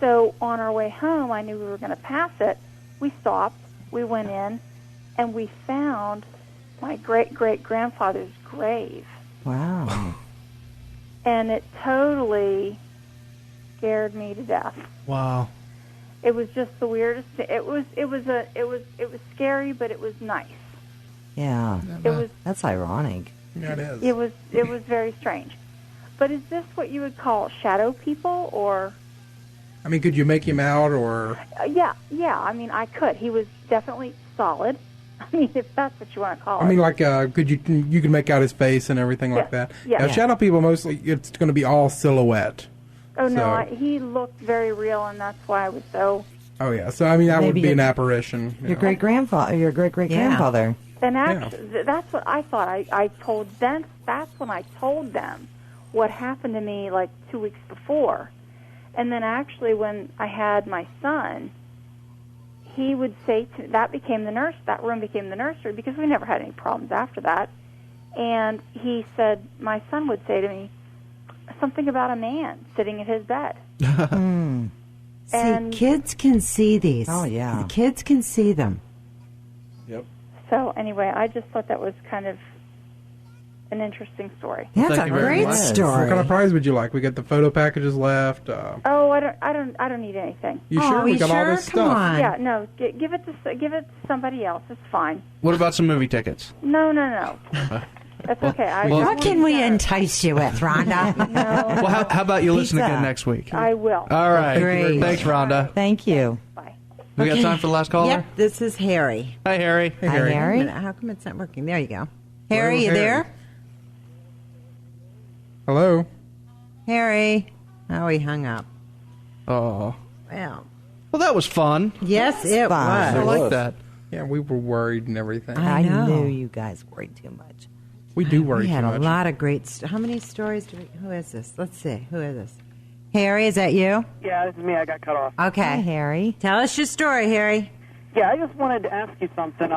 So on our way home, I knew we were going to pass it. We stopped, we went in, and we found my great-great-grandfather's grave. Wow. And it totally scared me to death. Wow. It was just the weirdest thing. It was scary, but it was nice. Yeah. That's ironic. Yeah, it is. It was very strange. But is this what you would call shadow people, or? I mean, could you make him out, or? Yeah. I mean, I could. He was definitely solid. I mean, if that's what you want to call it. I mean, like, could you can make out his face and everything like that? Yeah. Now, shadow people, mostly, it's going to be all silhouette. Oh, no, he looked very real, and that's why I was so... Oh, yeah. So, I mean, that would be an apparition. Your great-grandfather, your great-great-grandfather. And actually, that's what I thought. I told them, that's when I told them what happened to me, like, 2 weeks before. And then actually, when I had my son, he would say, that room became the nursery, because we never had any problems after that. And he said, my son would say to me, something about a man sitting in his bed. See, kids can see these. Oh, yeah. The kids can see them. Yep. So anyway, I just thought that was kind of an interesting story. That's a great story. What kind of prize would you like? We got the photo packages left. I don't need anything. You sure? We got all this Come stuff. on. Yeah, no, give it to somebody else. It's fine. What about some movie tickets? No. That's okay. What can we entice you with, Rhonda? No. Well, how about you listen Pizza. again next week? I will. All right. Great. Thanks, Rhonda. Thank you. Bye. We got time for the last caller? Yep, this is Harry. Hi, Harry. Hey, Harry. Hi, Harry. How come it's not working? There you go. Harry, you Harry. there? Hello? Harry. Oh, he hung up. Oh. Well, that was fun. yes, it fun. I was. like that. Yeah, we were worried and everything. I know. knew you guys worried too much. We do worry We had too a much. lot of great How many stories do we... Who is this? Let's see. Who is this? Harry, is that you? Yeah, this is me. I got cut off. Okay. Hi, Harry. Tell us your story, Harry. Yeah, I just wanted to ask you something.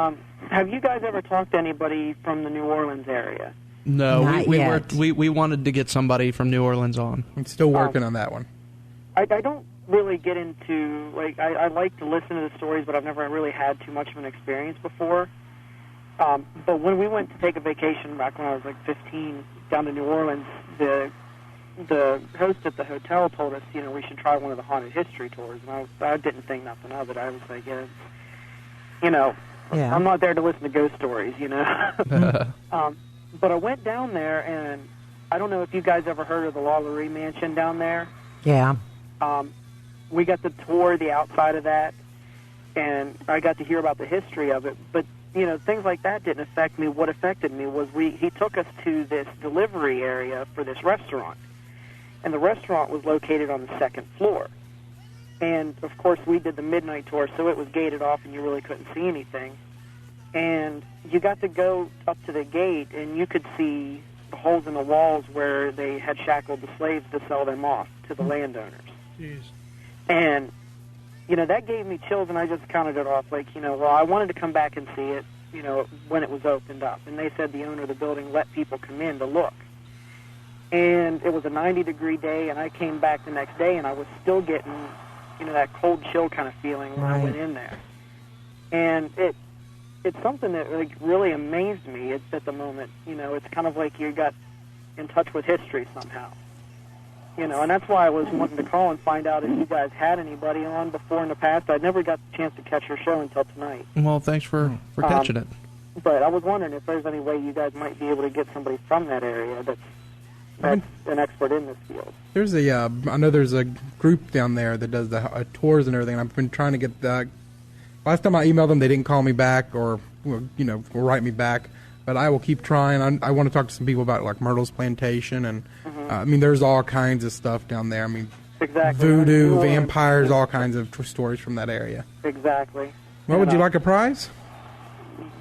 Have you guys ever talked to anybody from the New Orleans area? No, we yet. wanted to get somebody from New Orleans on. I'm still working on that one. I don't really get into, like, I like to listen to the stories, but I've never really had too much of an experience before. But when we went to take a vacation back when I was like 15 down to New Orleans, the host at the hotel told us, we should try one of the haunted history tours, and I didn't think nothing of it. I was like, I'm not there to listen to ghost stories, But I went down there, and I don't know if you guys ever heard of the LaLaurie Mansion down there. Yeah. We got to tour the outside of that, and I got to hear about the history of it. But, things like that didn't affect me. What affected me was he took us to this delivery area for this restaurant. And the restaurant was located on the second floor. And, of course, we did the midnight tour, so it was gated off and you really couldn't see anything. And you got to go up to the gate, and you could see the holes in the walls where they had shackled the slaves to sell them off to the landowners. Jeez. And, that gave me chills, and I just counted it off like, I wanted to come back and see it, when it was opened up. And they said the owner of the building let people come in to look. And it was a 90-degree day, and I came back the next day, and I was still getting, that cold chill kind of feeling when I went in there. And it's something that really amazed me at the moment. It's kind of like you got in touch with history somehow. And that's why I was wanting to call and find out if you guys had anybody on before in the past. I never got the chance to catch your show until tonight. Well, thanks for catching it. But I was wondering if there's any way you guys might be able to get somebody from that area that's an expert in this field. There's I know there's a group down there that does the tours and everything. I've been trying to get the. Last time I emailed them, they didn't call me back or will write me back. But I will keep trying. I want to talk to some people about like Myrtle's Plantation, and there's all kinds of stuff down there. Exactly. Voodoo, vampires, all kinds of stories from that area. Exactly. Well, would you like a prize?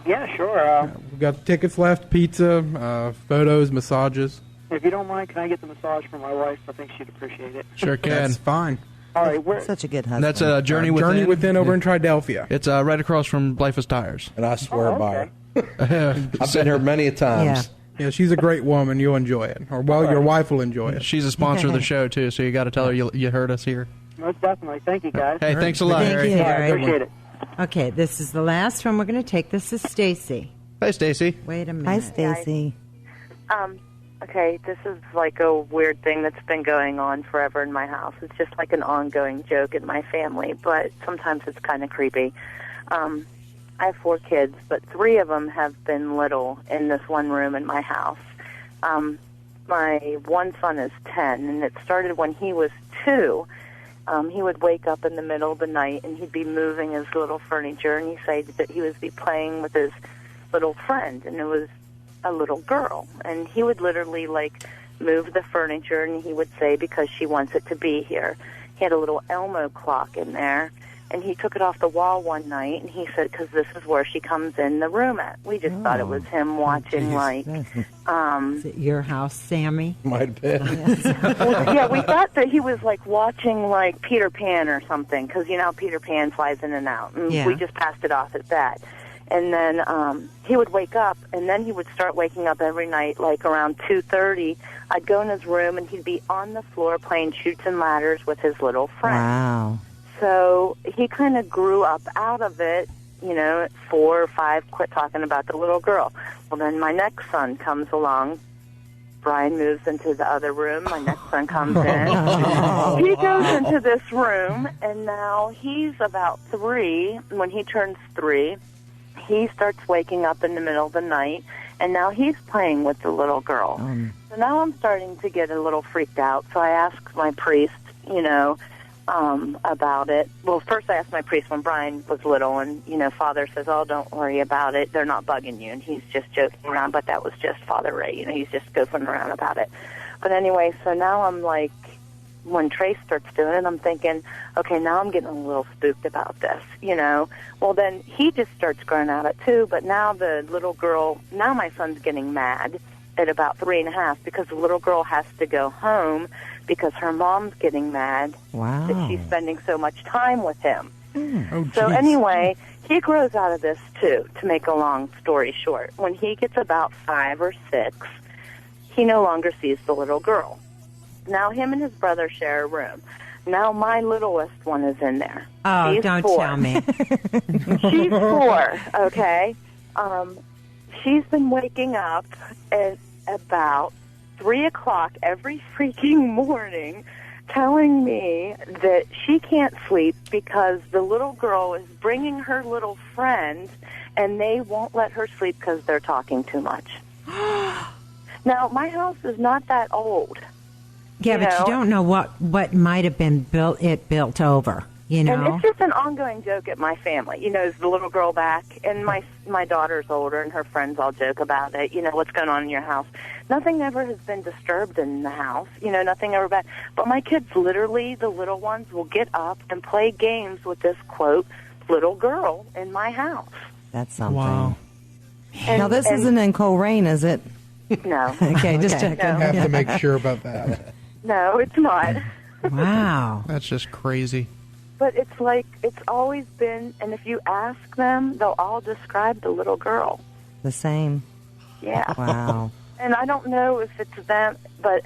Yeah, sure. We've got tickets left, pizza, photos, massages. If you don't mind, can I get the massage from my wife? I think she'd appreciate it. Sure can. That's fine. All right, such a good husband. That's a Journey Within. Journey Within over in Triadelphia. It's right across from Blyfus Tires. And I swear by her. I've been here many a times. Yeah, she's a great woman. You'll enjoy it. Or, your wife will enjoy it. She's a sponsor of the show, too, so you got to tell her you heard us here. Most definitely. Thank you, guys. Hey, thanks a lot, Harry. Thank you, Harry. Appreciate it. Okay, this is the last one we're going to take. This is Stacy. Hey, Stacy. Wait a minute. Hi, Stacy. Okay, this is like a weird thing that's been going on forever in my house. It's just like an ongoing joke in my family, but sometimes it's kind of creepy. I have 4 kids, but 3 of them have been little in this one room in my house. My one son is 10, and it started when he was 2. He would wake up in the middle of the night, and he'd be moving his little furniture, and he said that he would be playing with his little friend, and it was a little girl. And he would literally, move the furniture, and he would say, because she wants it to be here. He had a little Elmo clock in there, and he took it off the wall one night, and he said, because this is where she comes in the room at. We just thought it was him watching, Is it your house, Sammy? Might have been. Well, we thought that he was, watching, Peter Pan or something, because, Peter Pan flies in and out. And we just passed it off at that. And then he would wake up, and then he would start waking up every night, around 2:30. I'd go in his room, and he'd be on the floor playing Chutes and Ladders with his little friend. Wow. So he kind of grew up out of it, at 4 or 5, quit talking about the little girl. Well, then my next son comes along. Brian moves into the other room. My next son comes in. He goes into this room, and now he's about 3. When he turns 3, he starts waking up in the middle of the night, and now he's playing with the little girl. So now I'm starting to get a little freaked out. So I asked my priest, about it. Well, first I asked my priest when Brian was little, and, Father says, oh, don't worry about it. They're not bugging you. And he's just joking around, but that was just Father Ray. He's just goofing around about it. But anyway, so now I'm when Trace starts doing it, I'm thinking, okay, now I'm getting a little spooked about this, Well, then he just starts growing out it too, but now the little girl, now my son's getting mad at about 3.5 because the little girl has to go home because her mom's getting mad that she's spending so much time with him. So anyway, he grows out of this too, to make a long story short. When he gets about 5 or 6, he no longer sees the little girl. Now him and his brother share a room. Now my littlest one is in there. Oh, She's don't 4. tell me. She's 4, okay? She's been waking up at about 3 o'clock every freaking morning telling me that she can't sleep because the little girl is bringing her little friend and they won't let her sleep because they're talking too much. Now, my house is not that old. Yeah, but you don't know what might have been built over, you know? And it's just an ongoing joke at my family. You know, is the little girl back? And my daughter's older, and her friends all joke about it. You know, what's going on in your house? Nothing ever has been disturbed in the house. You know, nothing ever bad. But my kids, literally, the little ones, will get up and play games with this, quote, little girl in my house. That's something. Wow. Now, this isn't in Coleraine, is it? No. Okay, just checking. No. Have to make sure about that. No, it's not. Wow. That's just crazy. But it's like, it's always been, and if you ask them, they'll all describe the little girl. The same. Yeah. Wow. And I don't know if it's them, but,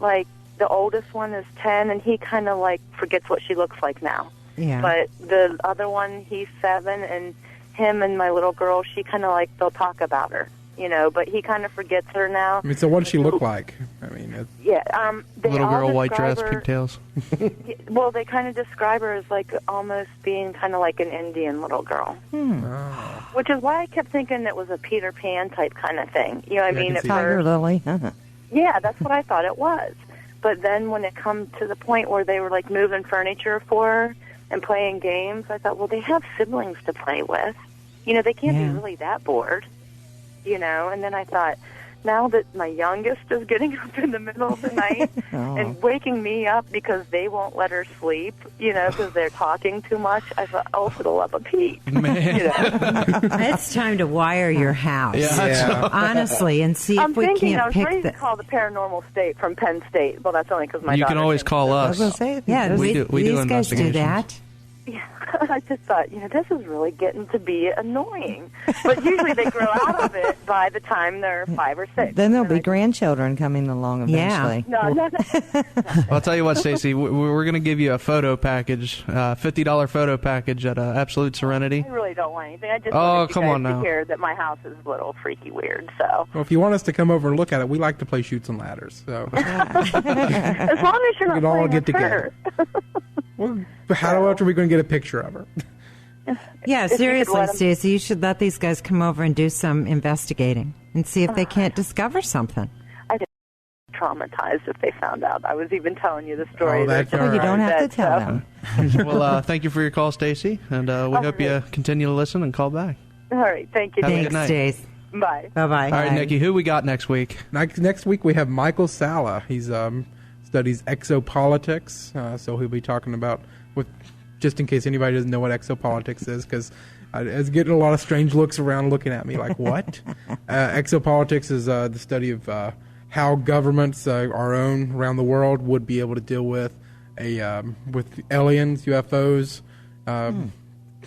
like, the oldest one is 10, and he kind of, like, forgets what she looks like now. Yeah. But the other one, he's 7, and him and my little girl, she kind of, like, they'll talk about her, you know, but he kind of forgets her now. I mean, so what does she look like? I mean, Yeah, they Little all girl, white describe dress, her- pigtails. Well, they kind of describe her as, like, almost being kind of like an Indian little girl. Which is why I kept thinking it was a Peter Pan type kind of thing. You know what I mean? At Tiger first. Lily. Yeah, that's what I thought it was. But then when it come to the point where they were, like, moving furniture for her and playing games, I thought, well, they have siblings to play with. You know, they can't be really that bored, you know? And then I thought, now that my youngest is getting up in the middle of the night and waking me up because they won't let her sleep, you know, because they're talking too much, I thought, oh, for the love of Pete. Man. You know? It's time to wire your house. Yeah. Honestly, and see I'm if we thinking can't I was pick ready the... to call the Paranormal State from Penn State. Well, that's only because my You daughter can always thinks call so. us. Yeah, we do these guys do investigations. that. Yeah, I just thought, you know, this is really getting to be annoying. But usually they grow out of it by the time they're 5 or 6. Then there'll be grandchildren coming along eventually. No. I'll tell you what, Stacey, we're going to give you a photo package, $50 photo package at Absolute Serenity. I really don't want anything. I just Oh, wanted you come guys on to now. hear that my house is a little freaky weird. So well, if you want us to come over and look at it, we like to play Chutes and Ladders. So as long as you're not we can all playing get with together. her. Well, how else are we going to get a picture of her? Yeah, If you could seriously, let 'em- Stacey, you should let these guys come over and do some investigating and see if they can't discover something. I'd be traumatized if they found out. I was even telling you the story. Oh, that's They're all just right. You don't have to dead, tell so- them. Well, thank you for your call, Stacey, and we hope you continue to listen and call back. All right, thank you. Have a Dave. good night. Stace. Bye. Bye-bye. All right, Nikki, who we got next week? Next week we have Michael Sala. He's studies exopolitics, so he'll be talking about just in case anybody doesn't know what exopolitics is, because I was getting a lot of strange looks around looking at me like, what? Exopolitics is the study of how governments, our own around the world, would be able to deal with with aliens, UFOs,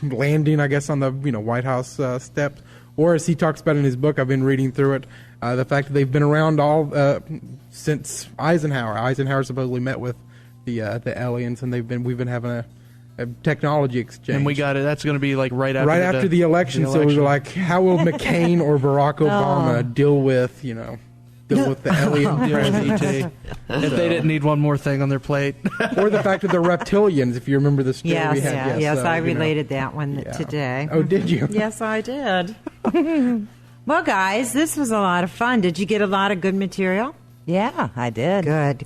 landing, I guess, on the White House steps, or as he talks about in his book, I've been reading through it, the fact that they've been around all since Eisenhower. Eisenhower supposedly met with the aliens, and we've been having a technology exchange. And we got it. That's going to be like right after the election. So we were like, how will McCain or Barack Obama deal with the alien presence? If they didn't need one more thing on their plate. Or the fact that they're reptilians, if you remember the story we had. Yes, I related that one today. Oh, did you? Yes, I did. Well, guys, this was a lot of fun. Did you get a lot of good material? Yeah, I did. Good.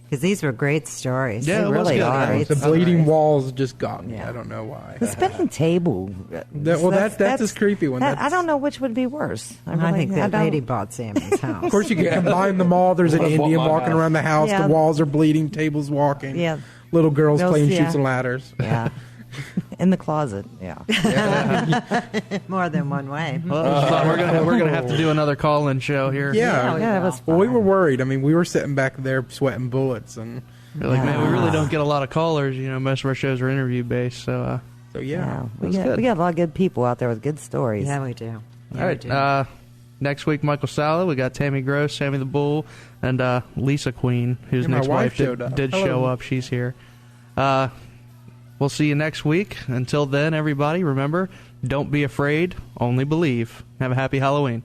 Because these were great stories. Yeah, they really are. The bleeding walls just got me. I don't know why. The spinning table. That's a creepy one. I don't know which would be worse. I think that lady bought Sammy's house. Of course, you can combine them all. There's an Indian walking around the house. Yeah. The walls are bleeding. Tables walking. Yeah. Little girls playing Chutes and Ladders. Yeah. In the closet. Yeah. More than one way. Well, that was fun. We're gonna have to do another call-in show here. Yeah, that was fun. Well, we were worried. I mean, we were sitting back there sweating bullets, and We're like, man, we really don't get a lot of callers. Most of our shows are interview-based, so We got a lot of good people out there with good stories. Yeah, we do. All right. Next week, Michael Sala. We got Tammy Gross, Sammy the Bull, and Lisa Queen, whose Yeah, my next wife wife showed up. did Hello. show up. She's here. We'll see you next week. Until then, everybody, remember, don't be afraid, only believe. Have a happy Halloween.